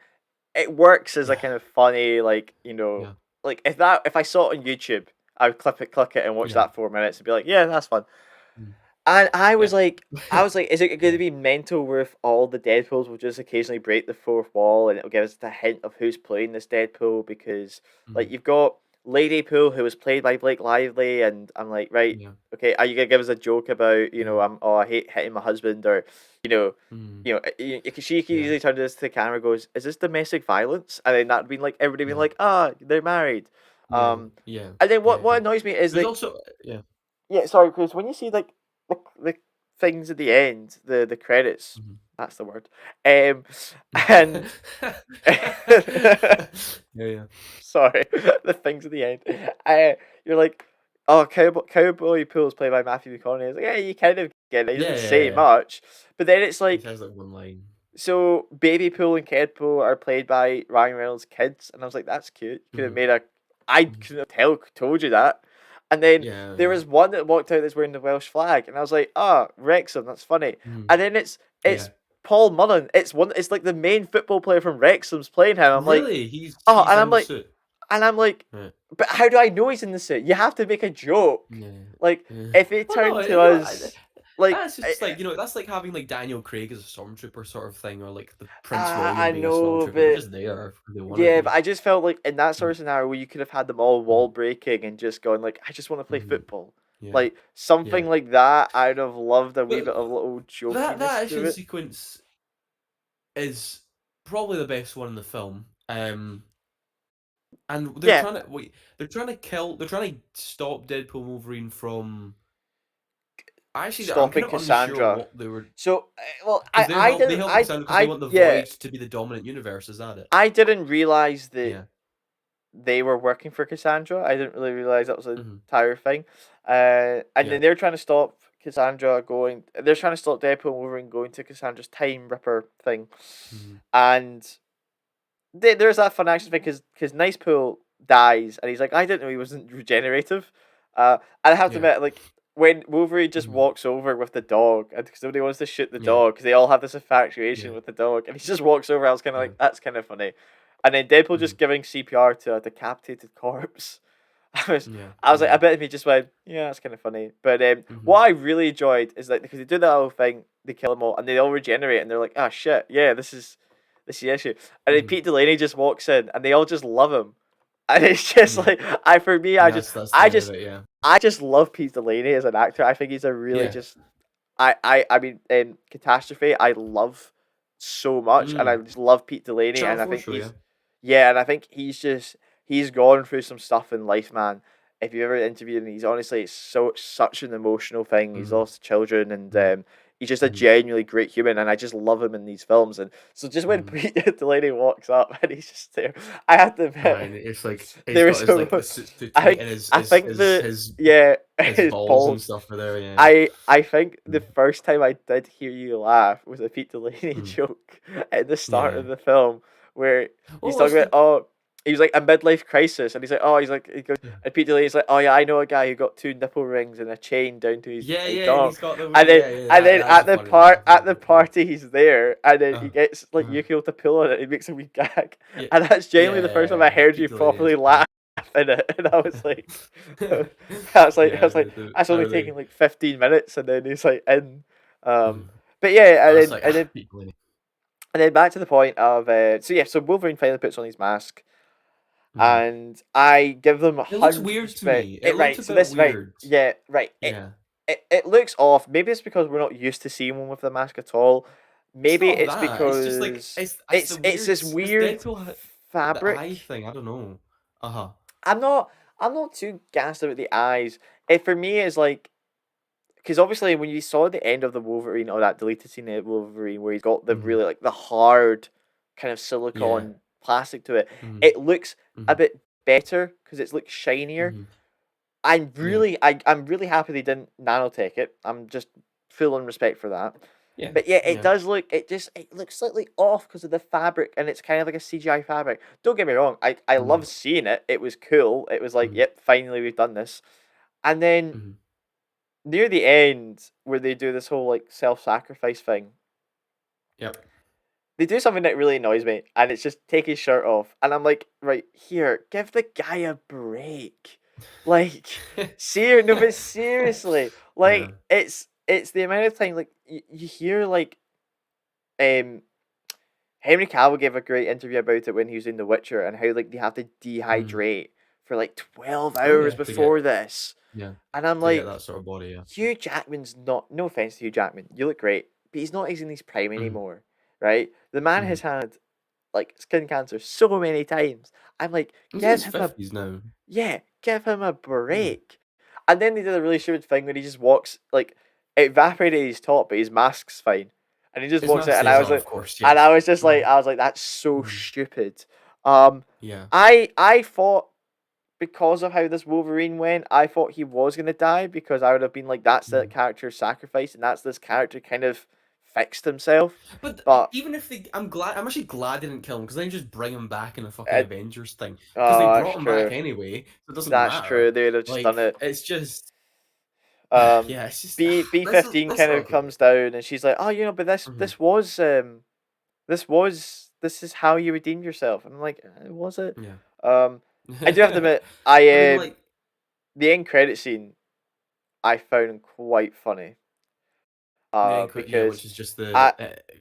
it works as a yeah, kind of funny, like yeah, like if I saw it on YouTube, I would click it, and watch yeah, that 4 minutes and be like, yeah, that's fun. mm, And yeah, I was like, is it going to yeah, be mental where if all the Deadpools will just occasionally break the fourth wall and it'll give us a hint of who's playing this Deadpool? Because like mm, you've got Lady Pool who was played by Blake Lively, and I'm like, right, yeah, okay, are you gonna give us a joke about yeah, I hate hitting my husband, or mm, she could yeah, easily turn to this to the camera and goes, is this domestic violence? And then that'd been like everybody being yeah, like, ah, they're married. yeah, Um, yeah, and then yeah, what yeah. annoys me is There's like also yeah. yeah, sorry, because when you see like the things at the end, the credits, Mhm. that's the word. And Yeah, yeah. sorry, the things at the end. You're like, oh, Cowboy Pool's played by Matthew McConaughey. It's like, yeah, you kind of get it. He Yeah, doesn't yeah, say yeah. much, but then it's He like, has like one line. so Baby Pool and Kid Pool are played by Ryan Reynolds' kids, and I was like, that's cute. You could have Mhm, made a, I mhm. couldn't have told you that. And then Yeah, there yeah. was one that walked out that's wearing the Welsh flag, and I was like, ah, Wrexham, that's funny. Mhm. And then it's Yeah. Paul Mullen. It's like the main football player from Wrexham's playing him. I'm like, Really? oh, He's and in I'm the like, suit. And I'm like, Right. but how do I know he's in the suit? You have to make a joke. Yeah. Like, Yeah. if it Well, no, turned to you know, us, like, that's just like, that's like having like Daniel Craig as a stormtrooper sort of thing, or like the Prince I William being a know, stormtrooper. They're but just there if they want to yeah, but be. I just felt like in that sort Mm, of scenario where you could have had them all mm, wall breaking and just going like, I just want to play mhm. football. Yeah. Like Yeah. something like that, I'd have loved a wee But bit of little that jokiness to action it. sequence is probably the best one in the film. And they're Yeah, trying to wait. They're trying to stop Deadpool Wolverine from. Actually, I'm kind stopping of unsure Cassandra. what they were, So, well, because they didn't, help Cassandra because they want the yeah, Void to be the dominant universe. Is that it? I didn't realize that Yeah. they were working for Cassandra. I didn't really realize that was the Hmm. entire thing. And Yeah. then they're trying to stop Cassandra going. They're trying to stop Deadpool and Wolverine going to Cassandra's Time Ripper thing, Hmm. and there's that fun action thing because Nicepool dies and he's like, I didn't know he wasn't regenerative. And I have to Yeah. admit, like when Wolverine just Hmm. walks over with the dog, and because nobody wants to shoot the Yeah. dog because they all have this infatuation Yeah. with the dog, and he just walks over. I was kind of Yeah. like, that's kind of funny. And then Deadpool Hmm. just giving CPR to a decapitated corpse. I was, Yeah. I was like, Yeah. I bet if he just went, yeah, that's kind of funny. But Hmm. what I really enjoyed is like because they do that whole thing, they kill them all, and they all regenerate, and they're like, ah, shit, yeah, this is the issue. And then Hmm. Pete Delaney just walks in, and they all just love him, and it's just Yeah. like, I for me, And that's the I end of just, it. Yeah. I just love Pete Delaney as an actor. I think he's a really Yeah. just, I mean, Catastrophe, I love so much, and I Mm. just love Pete Delaney, Channel and I 4 think show. Yeah. yeah, and I think he's gone through some stuff in life, man. If you ever interviewed him, he's honestly such an emotional thing. He's Hmm. lost children, and Hmm. he's just a Hmm. genuinely great human, and I just love him in these films. And so just when Hmm. Pete Delaney walks up and he's just there, I have to admit, And it's like he's there got was his like so the suits too I tight, think and his I think yeah his his balls and balls. stuff are there. Yeah. I think the Mm. first time I did hear you laugh was a Pete Delaney Mm. joke at the start Yeah. of the film where What he's was talking about the? he was like a midlife crisis and he's like he goes Yeah. and Pete Delaney's like, oh yeah, I know a guy who got two nipple rings and a chain down to Yeah, his yeah, and dong. he's got them. And Yeah, yeah. then That's a funny. That's a at funny the bit. Yeah. party he's there and then he Uh, gets like uh, Yukio to pull on it and he makes a wee gag. yeah, And that's genuinely the first time I yeah. heard you Pete Delaney is properly funny. laugh in it and I was like I Yeah, was like, that's I only really. taking like 15 minutes, and then he's like in. Mm. But yeah, I was like, Pete Delaney. and then back to the point of so Wolverine finally puts on his mask, Mhm. and I give them a It looks hundred weird to respect. me. It It looked right, a so bit this right, weird. yeah, right. Yeah. It looks off. Maybe it's because we're not used to seeing one with the mask at all. It's Maybe not it's that. It's just like because it's the it's weird this because weird Deadpool had the eye fabric. thing. I don't know. Uh huh. I'm not I'm not too gassed about the eyes. It for me is like because obviously when you saw the end of the Wolverine or that deleted scene of Wolverine where he's got the Hmm. really like the hard kind of Yeah. silicone plastic to it, Hmm. it looks a Hmm. bit better because it's looks shinier. Hmm. Yeah. I'm really happy they didn't nanotech it. I'm just full on respect for that. Yeah. But yeah, it Yeah. does look it looks slightly off because of the fabric and it's kind of like a CGI fabric. Don't get me wrong, I Hmm. love seeing it. It was cool. It was like, Hmm. yep, finally we've done this. And then Hmm. near the end where they do this whole like self-sacrifice thing, Yep. they do something that really annoys me and it's just take his shirt off and I'm like, right here, give the guy a break. Like no, but seriously, Yeah. like it's the amount of time like you hear like um Henry Cavill gave a great interview about it when he was in The Witcher and how like they have to Hmm. dehydrate for like 12 Oh hours yeah. To get before this. yeah And I'm to get like, that sort of body. Yeah. Hugh Jackman's not. No offense to Hugh Jackman, you look great, but he's not in his prime Hmm. anymore, right? The man Hmm. has had like skin cancer so many times. I'm like, He's in give his him a 50s now. give him a Yeah. break. And then they did a really stupid thing when he just walks like it evaporated his top, but his mask's fine, and he just His walks out, mask and stays on, of course. Yeah. I was like, that's so Hmm. stupid. Um, Yeah. I thought because of how this Wolverine went, I thought he was gonna die because I would have been like, that's the Hmm. character's sacrifice, and that's this character kind of fixed himself. But But even if they, I'm actually glad they didn't kill him because then you just bring him back in a fucking uh, Avengers thing because they that's brought him back true. anyway, so it doesn't That's matter. true. They would have just done Like it. it's just, Um, yeah, it's just B15 let's kind not of go there. comes down, and she's like, oh, but Hmm. this is how you redeemed yourself. And I'm like, was it? Yeah, Um, I do have to admit, I mean, like the end credit scene I found quite funny. yeah, Because which is just the I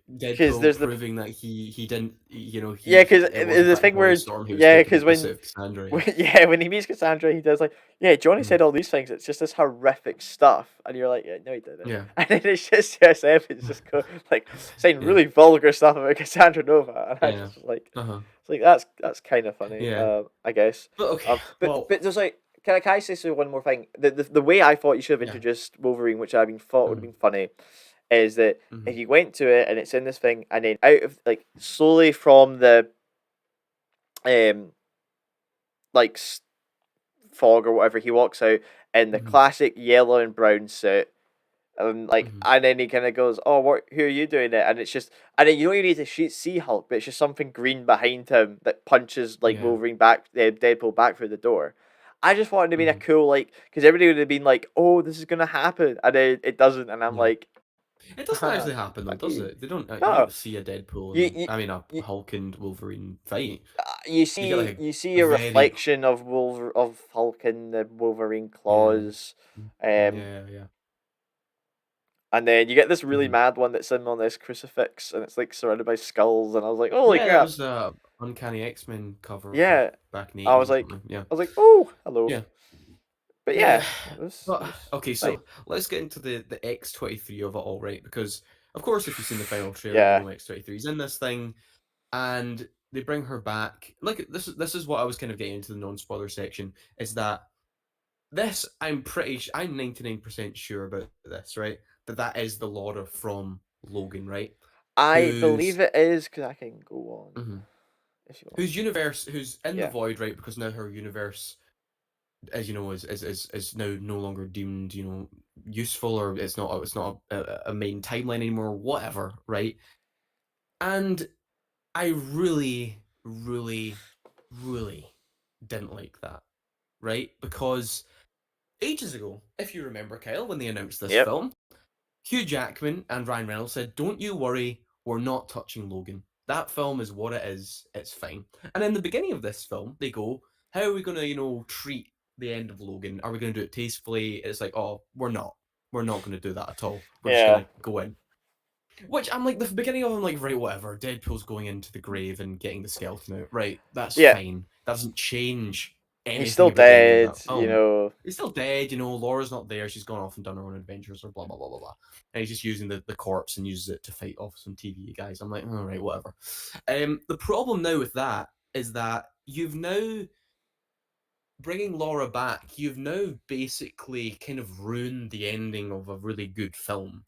because Deadpool there's the proving that he didn't, yeah, he because it was in the fact thing where Storm who was yeah, taking the because piss out of Cassandra. Yeah. yeah, when he meets Cassandra, he does like, yeah, Johnny Mhm. said all these things. It's just this horrific stuff, and you're like, yeah, no, he didn't. Yeah. And then it's just SF is just like saying Yeah. really vulgar stuff about Cassandra Nova, and I Yeah. just was like, Uh-huh. it's like that's kind of funny, Yeah. I guess. But okay. Well, But there's like, can I say so one more thing? The way I thought you should have yeah. introduced Wolverine, which I been thought would have Mhm. been funny, is that if Mhm. you went to it and it's in this thing, and then out of like slowly from the um like fog or whatever, he walks out in the Mhm. classic yellow and brown suit. Mhm. And then he kind of goes, "Oh, what? Who are you doing it?" And it's just, and then you don't even need to see Hulk, but it's just something green behind him that punches like Yeah. Wolverine back, Deadpool back through the door. I just wanted to be a Mhm. cool like, because everybody would have been like, "Oh, this is gonna happen," and then it doesn't, and I'm Yeah. like, It doesn't "Ah, actually happen though, fuck does you." it? They don't. You No, don't see a Deadpool you and you I mean a you, Hulk and Wolverine fight. You get like you see a a very reflection of Hulk in the Wolverine yeah. claws, um, Yeah. Yeah. and then you get this really Mhm. mad one that's in on this crucifix, and it's like surrounded by skulls, and I was like, "Holy Yeah, that crap!" was Uncanny X-Men cover Yeah, back in the I was 80s or like, something. Yeah. "Oh, hello." Yeah. But Yeah. yeah, it But was okay, fine. so let's get into the X-23 of it all, right? Because of course if you've seen the final trailer, you Yeah, know X-23 is in this thing and they bring her back. Like this is what I was kind of getting into the non-spoiler section is that this I'm 99% sure about this, right? That is the Laura from Logan, right? I Who's believe it is because I can go on mhm. if you want. Who's in the Yeah, void, right? Because now her universe, as you know, is now no longer deemed, useful, or it's not a main timeline anymore, whatever, right? And I really, really, really didn't like that, right? Because ages ago, if you remember, Kyle, when they announced this yep. film, Hugh Jackman and Ryan Reynolds said, "Don't you worry, we're not touching Logan. That film is what it is. It's fine." And in the beginning of this film, they go, "How are we going to, treat the end of Logan? Are we going to do it tastefully?" It's like, "Oh, we're not. We're not going to do that at all. We're just Yeah, going to go in." Which I'm like, the beginning of, I'm like, right, whatever. Deadpool's going into the grave and getting the skeleton out. Right, that's yeah. fine. That doesn't change He's still anything about the ending of dead, that you film. know. He's still dead, Laura's not there. She's gone off and done her own adventures or blah, blah, blah, blah, blah. And he's just using the corpse and uses it to fight off some TV guys. I'm like, all right, whatever. The problem now with that is that you've now, bringing Laura back, you've now basically kind of ruined the ending of a really good film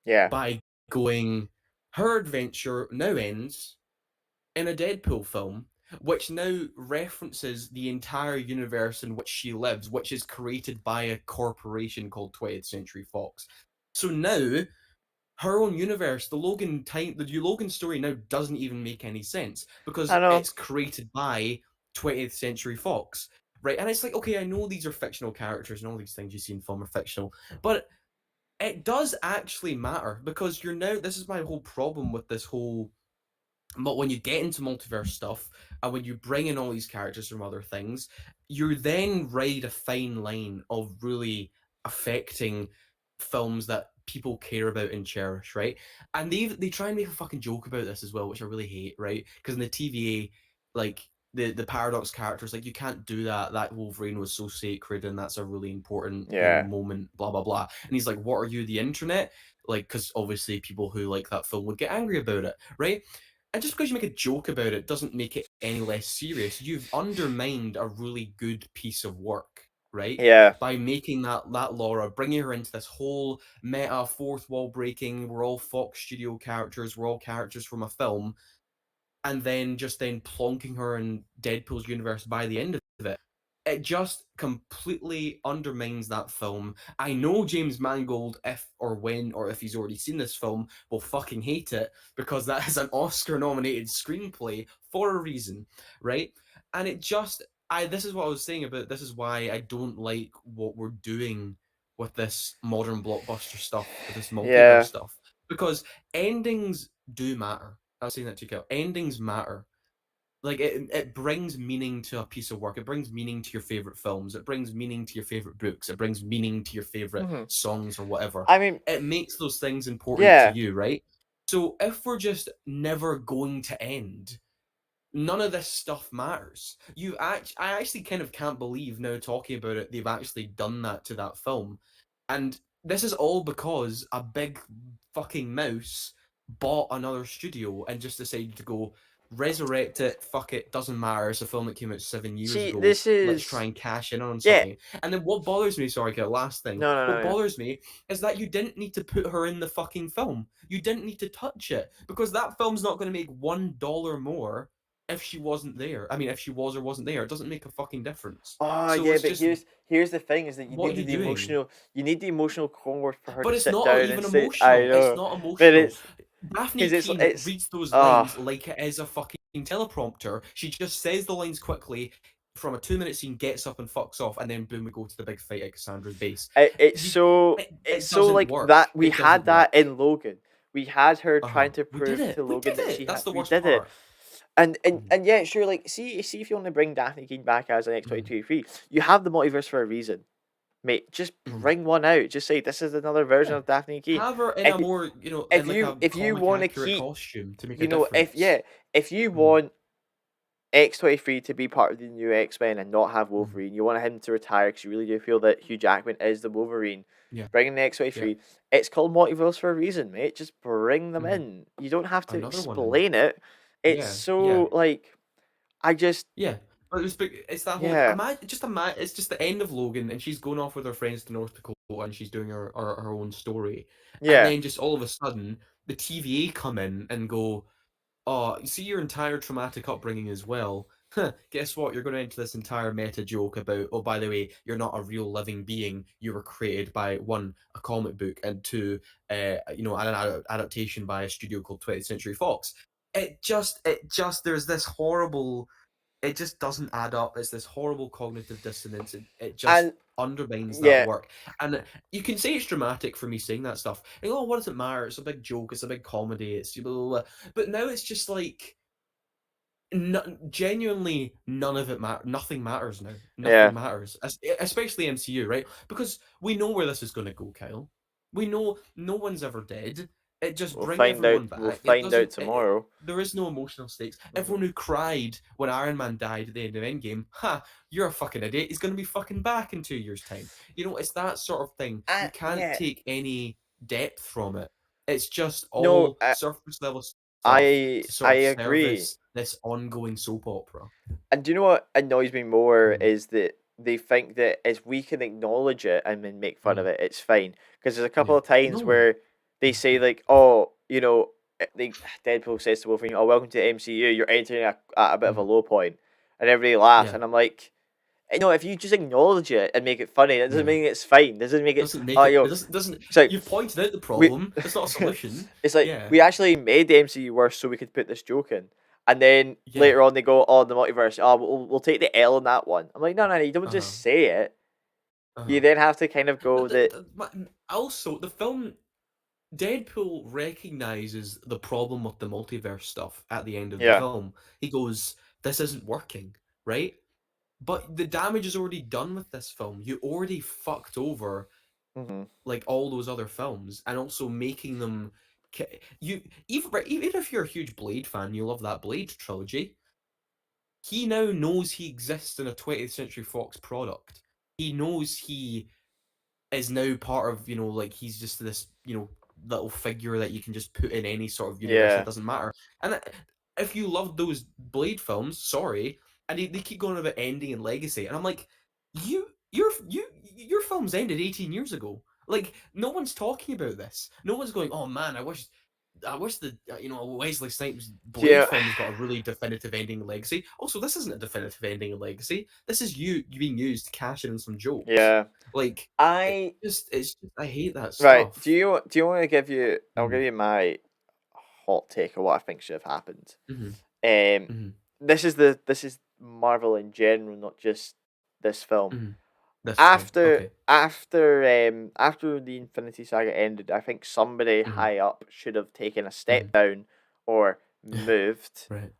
Yeah, by going, her adventure now ends in a Deadpool film, which now references the entire universe in which she lives, which is created by a corporation called 20th Century Fox. So now her own universe, the Logan story now doesn't even make any sense because I know. it's created by 20th Century Fox. Right, and it's like, okay, I know these are fictional characters and all these things you see in film are fictional, but it does actually matter because you're now. This is my whole problem with this whole. But when you get into multiverse stuff and when you bring in all these characters from other things, you then ride a fine line of really affecting films that people care about and cherish, right? And they try and make a fucking joke about this as well, which I really hate, right? Because in the TVA, like the paradox characters, like you can't do that. That Wolverine was so sacred, and that's a really important, Yeah, moment. Blah blah blah. And he's like, "What are you, the internet?" Like, because obviously people who like that film would get angry about it, right? And just because you make a joke about it doesn't make it any less serious. You've undermined a really good piece of work, right? yeah, By making that Laura, bringing her into this whole meta fourth wall breaking. We're all Fox Studio characters. We're all characters from a film, and then plonking her in Deadpool's universe by the end of it. It just completely undermines that film. I know James Mangold, if he's already seen this film, will fucking hate it because that is an Oscar nominated screenplay for a reason, right? And this is what I was saying about this is why I don't like what we're doing with this modern blockbuster stuff, with this multiverse yeah, stuff. Because endings do matter. I was saying that to you, Kel. Endings matter. Like it brings meaning to a piece of work. It brings meaning to your favorite films. It brings meaning to your favorite books. It brings meaning to your favorite Hmm. songs or whatever. I mean, It makes those things important to yeah. you, right? So if we're just never going to end, none of this stuff matters. I actually kind of can't believe now talking about it, they've actually done that to that film. And this is all because a big fucking mouse bought another studio and just decided to go resurrect it, fuck it, doesn't matter. It's a film that came out 7 years See, ago. this Let's try is and cash in on yeah. something. And then what bothers me, sorry, okay, last thing. No, no, What no, yeah. bothers me is that you didn't need to put her in the fucking film. You didn't need to touch it because that film's not going to make $1 more if she wasn't there. I mean, if she was or wasn't there, it doesn't make a fucking difference. Oh So yeah, it's but just, here's the thing is that what are you doing? you need the emotional core for her to But it's sit not down and even say, I emotional. It's know, not but emotional. it's Daphne because Keane it's reads those ah lines like it is a fucking teleprompter. She just says the lines quickly from a 2 minute scene, gets up and fucks off, and then boom, we go to the big fight at Cassandra's base. You, it's it so doesn't like work. that we It had doesn't that work. in Logan. We had her Uh huh. trying to We did prove to it. We Logan did that it. That's the we worst did it. part. Mhm. And yeah, sure, like see if you want to bring Daphne Keane back as an Mhm. X-23, you have the multiverse for a reason. Mate, just Mhm. bring one out. Just say this is another version Yeah. of Daphne Keane. Have her in If a more, you know, in like a if you comic want to accurate keep, costume to make a you know, difference. if you Mhm. want X-23 to be part of the new X-Men and not have Mhm. Wolverine, you want him to retire because you really do feel that Hugh Jackman is the Wolverine. Yeah. Bring in the Yeah. X-23. It's called multiverse for a reason, mate. Just bring them Mhm. in. You don't have to Another one in. explain it. It's Yeah. Yeah. so like I just Yeah, but it's that whole yeah it's just the end of Logan, and she's going off with her friends to North Dakota, and she's doing her own story, and yeah. then just all of a sudden the TVA come in and go, "Oh, you see your entire traumatic upbringing as well. Huh, guess what? You're going to enter this entire meta joke about, oh, by the way, you're not a real living being. You were created by one, a comic book, and two, an adaptation by a studio called 20th Century Fox. There's this horrible, it just doesn't add up. It's this horrible cognitive dissonance. It just And undermines that yeah. work. And you can say it's dramatic for me saying that stuff. And, oh, what does it matter? It's a big joke. It's a big comedy. It's blah, blah, blah. But now it's just like, genuinely, none of it matters. Nothing matters now. Yeah. Nothing matters. Especially MCU, right? Because we know where this is going to go, Kyle. We know no one's ever dead. It just bring everyone We'll back. It find out doesn't. tomorrow. There is no emotional stakes. Hmm. Everyone who cried when Iron Man died at the end of Endgame, ha, you're a fucking idiot. He's going to be fucking back in 2 years' time. You know, it's that sort of thing. You can't Yeah. take any depth from it. It's just No, all surface level stuff to I sort of agree. service this ongoing soap opera. And do you know what annoys me more Mm, is that they think that if we can acknowledge it and then make fun of mm, it, it's fine. Because there's a couple yeah. of times No. where they say like, "Oh, you know," they Deadpool says to Wolverine, "Oh, welcome to the MCU. You're entering at a bit of a Mm, low point," and everybody laughs, yeah. and I'm like, "No, if you just acknowledge it and make it funny, that doesn't Yeah. mean it's fine. Doesn't make it Doesn't make oh, it. you It know." doesn't. It's like You've pointed out the we problem. It's not a solution. it's like Yeah. we actually made the MCU worse so we could put this joke in. And then Yeah. later on they go, "Oh, the multiverse. Oh, we'll take the L on that one." I'm like, no, you don't Uh huh. just say it. Uh You huh. then have to kind of go But that, also the film Deadpool recognizes the problem with the multiverse stuff at the end of the yeah, film. He goes, "This isn't working, right?" But the damage is already done with this film. You already fucked over hmm like all those other films, and also making them. You even if you're a huge Blade fan, you love that Blade trilogy. He now knows he exists in a 20th Century Fox product. He knows he is now part of, like he's just this, little figure that you can just put in any sort of universe. It yeah, doesn't matter. And if you loved those Blade films, sorry, and they keep going about ending and legacy, and I'm like, your films ended 18 years ago. Like no one's talking about this. No one's going, oh man, I wish the Wesley Snipes Blade yeah, film's got a really definitive ending and legacy. Also, this isn't a definitive ending and legacy. This is you being used to cash in some jokes. yeah. Like I it's just I hate that right. stuff. Do you want to give you? I'll Mm, give you my hot take of what I think should have happened. mhm, Um, mhm, this is Marvel in general, not just this film. mhm. This film, okay. After the Infinity Saga ended, I think somebody Mhm, high up should have taken a step mhm. down or moved Right.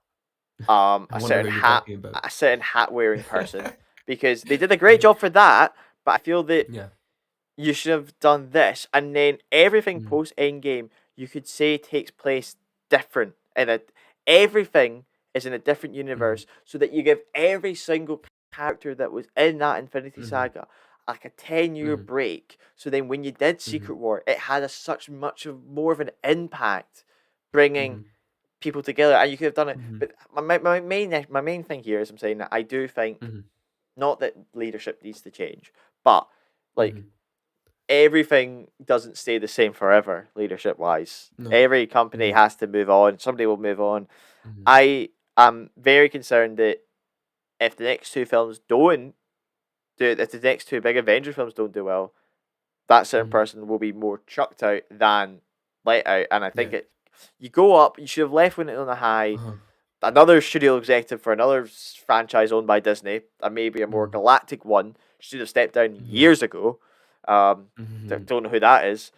I a wonder certain who you're hat, talking about. wearing person, because they did a great job for that. But I feel that Yeah. you should have done this, and then everything Mm, post Endgame you could say takes place different in a everything is in a different mhm, universe, so that you give every single character that was in that Infinity mhm, Saga like a 10-year mhm, break. So then when you did mhm, Secret War, it had a such much of more of an impact, bringing mhm, people together, and you could have done it. mhm, But my main thing here is I'm saying that I do think mhm, not that leadership needs to change, but like mhm. everything doesn't stay the same forever, leadership wise. No. Every company No. has to move on. Somebody will move on. Mhm, I am very concerned that if the next two films don't if the next two big Avenger films don't do well, that certain mhm. person will be more chucked out than let out. And I think Yeah. you go up, you should have left with it on a high. Uh-huh. Another studio executive for another franchise owned by Disney, and maybe a more Mhm, galactic one, should have stepped down mhm, years ago. Um, mhm. don't know who that is.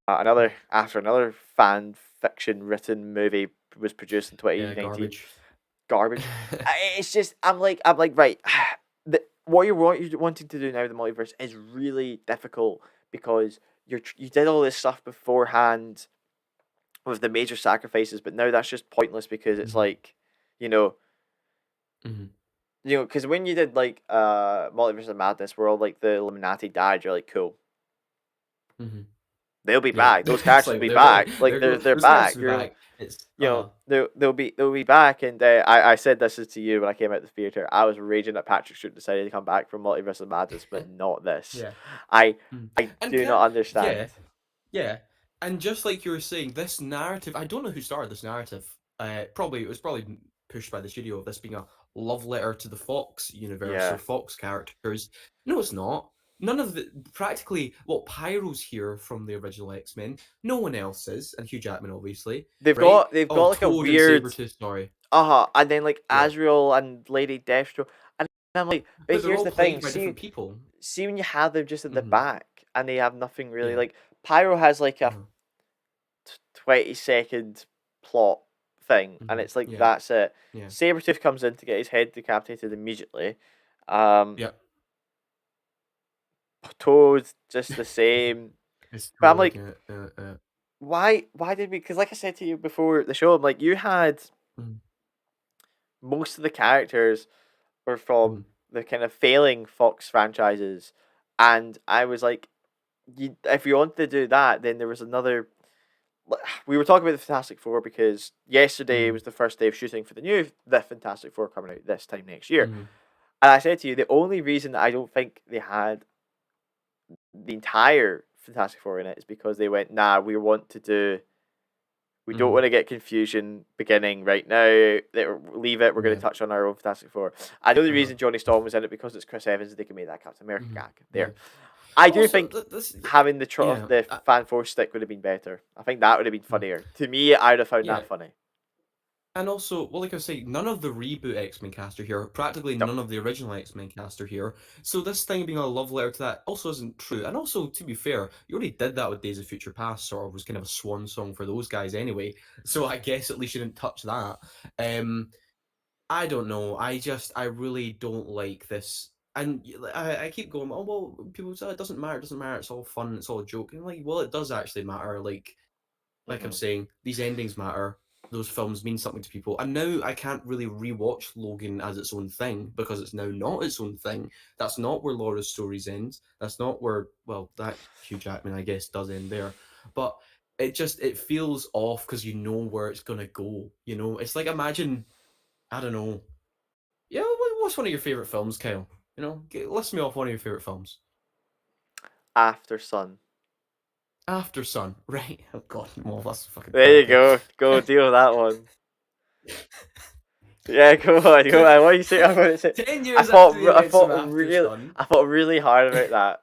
Another fan fiction written movie was produced in Yeah, 2019. garbage. Garbage. It's just I'm like right. What you're wanting to do now, the multiverse, is really difficult because you did all this stuff beforehand with the major sacrifices, but now that's just pointless because it's Mhm, like, you know, mhm, because when you did like Multiverse of Madness, where all like the Illuminati died, you're like, cool, mhm. they'll be Yeah. back. Those It's characters will like be back. Like there go. they're Those characters back. will be You're back. It's they'll be back. And I said this is to you when I came out the theater. I was raging that Patrick Stewart decided to come back from Multiverse of Madness, but not this. yeah. I Mm. I And do can not understand. yeah. Yeah, and just like you were saying, this narrative, I don't know who started this narrative. Probably it was probably pushed by the studio of this being a love letter to the Fox universe or Yeah, Fox characters. No, it's not. None of the practically well, Pyro's here from the original X-Men. No one else is, and Hugh Jackman obviously, right? they've got Oh, like a Toad and weird Sabretooth, sorry. and then like Yeah. Azrael and Lady Deathstroke, and I'm like, but But they're here's all the thing. played by different people. See when you have them just at the Hmm. back and they have nothing really Yeah. like Pyro has like a Uh-huh. 20-second plot thing, and Hmm. it's like Yeah. that's it. Yeah. Sabretooth comes in to get his head decapitated immediately. Um, Yeah. Toad's just the same. It's But I'm Toad. like, Yeah. why did we? Because like I said to you before the show, I'm like, you had Mm, most of the characters were from mm, the kind of failing Fox franchises, and I was like, if you want to do that, then there was another. We were talking about the Fantastic Four because yesterday mm, was the first day of shooting for the Fantastic Four coming out this time next year, mm. and I said to you the only reason that I don't think they had the entire Fantastic Four in it is because they went, nah, we don't want Mhm. to get confusion beginning right now. Leave it. We're going to Yeah. touch on our own Fantastic Four. I know the Uh-huh. reason Johnny Storm was in it because it's Chris Evans. They can make that Captain America Mhm. gag Yeah. there. I do Also, think this. having Yeah. the fan force stick would have been better. I think that would have been Mm. funnier. To me, I'd have found Yeah. that funny. And also, well, like I was saying, none of the reboot X-Men cast are here. Practically No. none of the original X-Men cast are here. So this thing being a love letter to that also isn't true. And also, to be fair, you already did that with Days of Future Past, sort of was kind of a swan song for those guys anyway. So I guess at least you didn't touch that. Um, I don't know. I really don't like this. And I keep going, oh well, people say it doesn't matter, it doesn't matter, it's all fun, it's all a joke. And I'm like, well, it does actually matter. Like I'm Hmm. saying, these endings matter. Those films mean something to people. And now I can't really rewatch Logan as its own thing because it's now not its own thing. That's not where Laura's stories ends. That's not where well, that Hugh Jackman I guess does end there. But it feels off because you know where it's gonna go. You know, it's like imagine I don't know. Yeah, what's one of your favorite films, Kyle? You know, list me off one of your favorite films. After Sun. After Sun, right? Oh God, well that's fucking There you perfect. go. Go deal with that one. Yeah, go on, go on. What are you saying? I'm gonna say. 10 years after the events of After Sun. I thought really hard about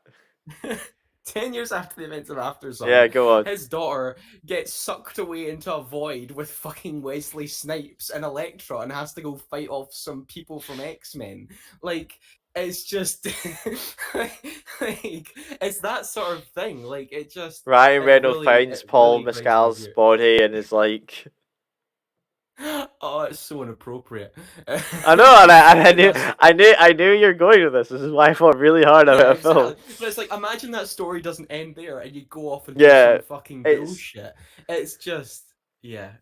that. 10 years after the events of After Yeah, Sun, go on. his daughter gets sucked away into a void with fucking Wesley Snipes and Elektra and has to go fight off some people from X-Men. Like, it's just like it's that sort of thing. Like it just Ryan Reynolds finds it Paul really grinds my Mescal's gear. body and is like, Oh, it's so inappropriate. I know, and I knew, That's I knew you're going with this. This is why I thought really hard yeah, about a film. exactly. But it's like imagine that story doesn't end there, and you go off and do Yeah, some fucking it's bullshit. It's just yeah.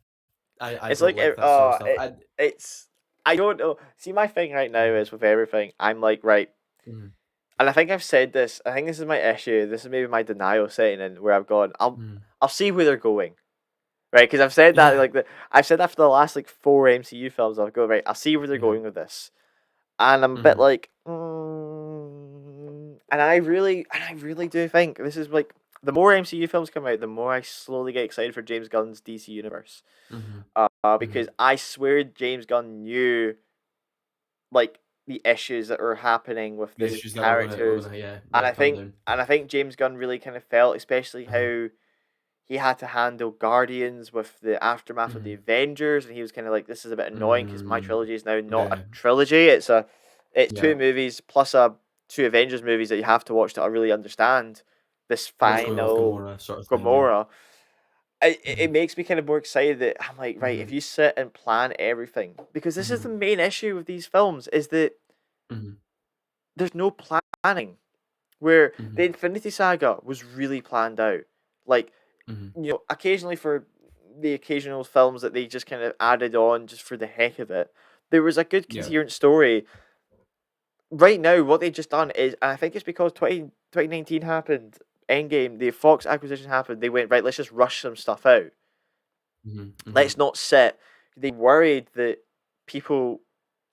I it's don't like like that sort of stuff. it's I don't know. See, my thing right now Mhm, is with everything. I'm like, right, mhm, and I think I've said this. I think this is my issue. This is maybe my denial setting in where I've gone. mhm. I'll see where they're going, right? Because I've said that Yeah. like I've said that for the last like four MCU films. I'll go right. I'll see where they're Yeah. going with this, and I'm a bit Mhm, like, and I really do think this is like the more MCU films come out, the more I slowly get excited for James Gunn's DC universe. mhm, Because mhm. I swear James Gunn knew like the issues that were happening with The the issues that we're characters, gonna yeah and yeah calm down. I think James Gunn really kind of felt, especially Uh-huh. how he had to handle Guardians with the aftermath of the Mhm. Avengers, and he was kind of like, "This is a bit annoying because my Mm, trilogy is now not a yeah, trilogy. It's two yeah. movies plus two Avengers movies that you have to watch to really understand this What's going on with final Gamora sort of thing, yeah. Gamora." It Mhm, makes me kind of more excited that I'm like, right, if mhm, you sit and plan everything, because this is the mhm, main issue with these films, is that mhm, there's no planning. Where the mhm, Infinity Saga was really planned out. Like, mhm. occasionally for the occasional films that they just kind of added on just for the heck of it, there was a good Yeah. coherent story. Right now, what they just done is, and I think it's because 2019 happened, Endgame, the Fox acquisition happened, they went, right, let's just rush some stuff out. Mhm, Let's mhm. not sit. They worried that people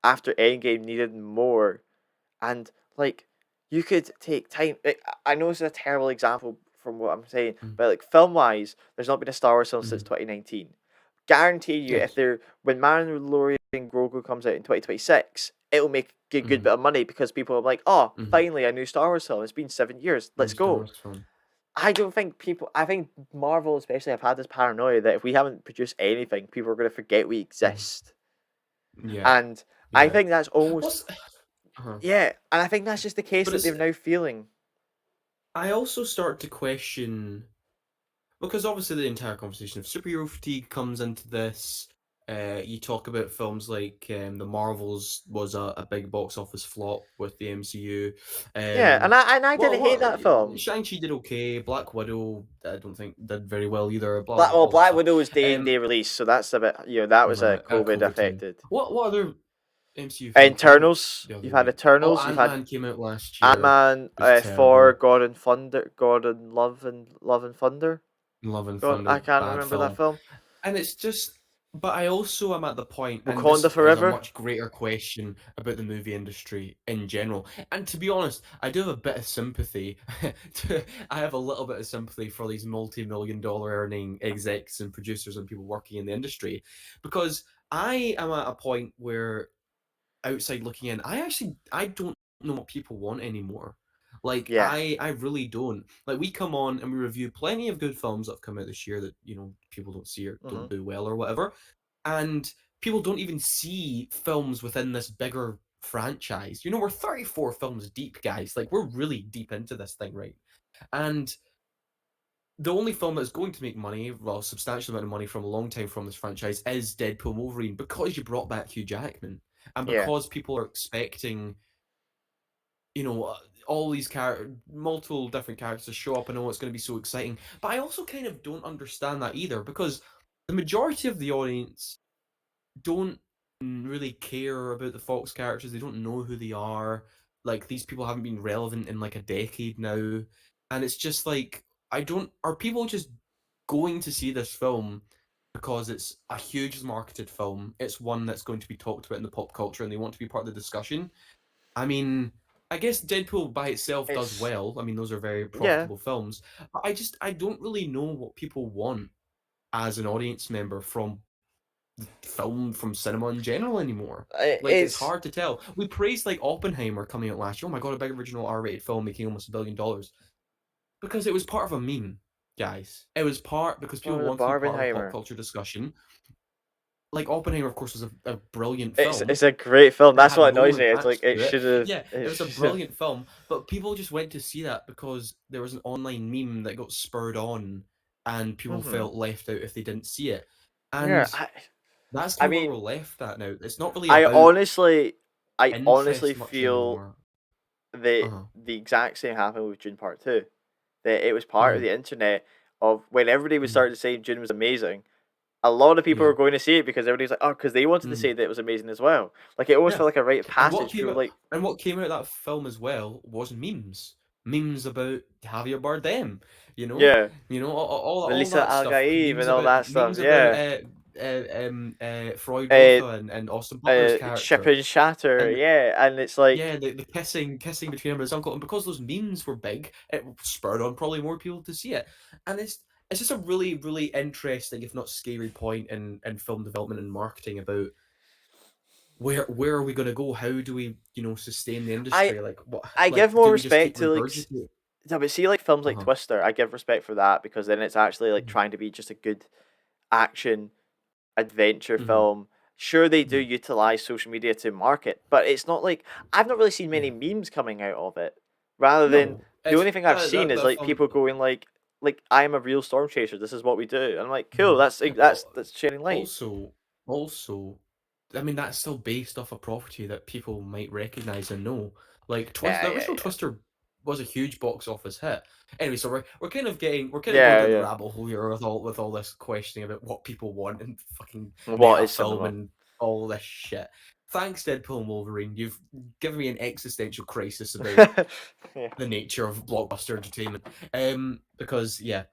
after Endgame needed more. And like you could take time. I know this is a terrible example from what I'm saying, Mhm, but like film wise, there's not been a Star Wars film since mhm. 2019. Guarantee you, if Yes. they're when Mandalorian Grogu comes out in 2026, it'll make a good Mhm, bit of money because people are like, oh, mhm. finally a new Star Wars film. It's been 7 years. New Let's Star go. Wars film. I don't think people. I think Marvel especially have had this paranoia that if we haven't produced anything, people are going to forget we Mhm. exist. Yeah, And I yeah. think that's almost What's uh-huh. yeah, and I think that's just the case But that it's they're now feeling. I also start to question because obviously the entire conversation of superhero fatigue comes into this. You talk about films like The Marvels was a big box office flop with the MCU. Yeah, Um, and I didn't hate what that film. Shang-Chi did okay. Black Widow, I don't think did very well either. Blah blah, all that Black stuff. Widow was Um, day release, so that's a bit that was a right, COVID COVID thing. affected. What other MCU film came out Internals, the other you've had week? Oh, Eternals, you've had Ant-Man came out last Ant year. Man, It was Thor, terrible. God and Love and Thunder. Love and God, I Thunder, can't bad remember that film. film. And it's just, but I also am at the point, and Wakanda this is a Forever. much greater question about the movie industry in general. And to be honest, I do have a bit of sympathy. I have a little bit of sympathy for these multi-million dollar earning execs and producers and people working in the industry, because I am at a point where outside looking in, I don't know what people want anymore. Like Yeah. I really don't. Like we come on and we review plenty of good films that have come out this year that people don't see or Hmm. don't do well or whatever, and people don't even see films within this bigger franchise. We're 34 films deep, guys. Like we're really deep into this thing, right? And the only film that's going to make money, well, a substantial amount of money from a long time from this franchise, is Deadpool Wolverine because you brought back Hugh Jackman, and Yeah. because people are expecting, all these multiple different characters to show up. I know it's going to be so exciting, but I also kind of don't understand that either because the majority of the audience don't really care about the Fox characters. They don't know who they are. Like these people haven't been relevant in like a decade now, and it's just like I don't. Are people just going to see this film because it's a huge marketed film? It's one that's going to be talked about in the pop culture, and they want to be part of the discussion. I mean, I guess Deadpool by itself does It's well. I mean, those are very yeah. profitable films. But I don't really know what people want as an audience member from film from cinema in general anymore. Like it's It's hard to tell. We praised like Oppenheimer coming out last year. Oh my god, a big original R-rated film making almost $1 billion because it was part of a meme, guys. It was part because what people was want to be part of a pop Barbenheimer. culture discussion. Like Oppenheimer, of course, was a brilliant film. It's a great film. It That's had what Nolan annoys me. It's like attached it to it. should have. Yeah, it It was a should have. brilliant film, but people just went to see that because there was an online meme that got spurred on, and people Hmm. felt left out if they didn't see it. Yeah. And That's I kind of where we're mean, left at now. It's not really I about honestly, I honestly interest much feel anymore. that Uh-huh. the exact same happened with June Part 2. That it was part of Mhm. the internet of when everybody was Mhm. starting to say June was amazing. A lot of people Yeah. were going to see it because everybody's like, oh, because they wanted to Mhm. say that it was amazing as well. Like it almost Yeah. felt like a rite of And what passage. came People were out like, and what came out of that film as well was memes. Memes about Javier Bardem, you know? yeah, All Melissa that stuff. Al-Gaib and all that stuff. Memes about Yeah, Freud uh, Rotha and Austin Butler's Chip character. and Shatter. And Yeah, and it's like, yeah, the kissing between him and his uncle, and because those memes were big, it spurred on probably more people to see it. And it's just a really, really interesting, if not scary, point in film development and marketing about where are we going to go? How do we, sustain the I industry? Like what? I Like give do more we just keep respect to regurgitating? no, but see like films Uh like huh. Twister. I give respect for that because then it's actually like trying to be just a good action adventure Mm-hmm. film. Sure, they do Mm-hmm. utilize social media to market, but it's not like I've not really seen many Yeah. memes coming out of it. Rather than No, the it's only thing I've seen is that like film. people going like I am a real storm chaser. This is what we do. And I'm like, cool. Mhm. That's shining light. Also, also, I mean that's still based off a property that people might recognize and know. Like Yeah, The yeah, original yeah, Twister was a huge box office hit. Anyway, so we're kind of going yeah, down the yeah. rabbit hole here with all this questioning about what people want and fucking What meta is film cinema? and all this shit. Thanks, Deadpool and Wolverine. You've given me an existential crisis about Yeah. the nature of blockbuster entertainment. Because yeah,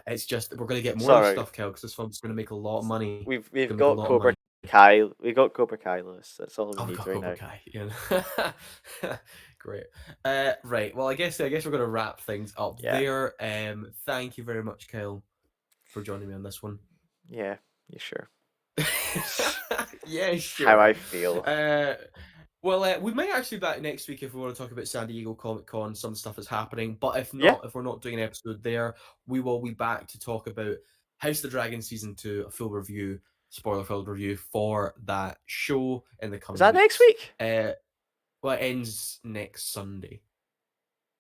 it's just we're going to get more of this Sorry, stuff, Kel, because this film's going to make a lot of money. It's we've going to make a got lot of Cobra money. Kai. We got Cobra Kai, Lewis. That's all we Oh, we need got right Cobra now. Kai. Yeah. Great. Right. Well, I guess we're going to wrap things up Yeah, there. Thank you very much, Kyle, for joining me on this one. yeah, you sure? Yeah, How sure. I feel. Uh, well, we might actually be back next week if we want to talk about San Diego Comic Con, some stuff that's happening. But if Yeah. not, if we're not doing an episode there, we will be back to talk about House of the Dragon season 2, a full review, spoiler-filled review for that show in the Is coming that next weeks. week? Well, it ends next Sunday.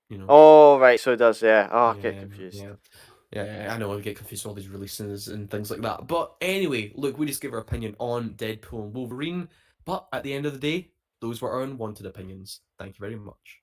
You know. Oh, right. So it does. Yeah. Oh, I get Yeah, confused. yeah. Yeah, I know I get confused with all these releases and things like that. But anyway, look, we just give our opinion on Deadpool and Wolverine. But at the end of the day, those were our unwanted opinions. Thank you very much.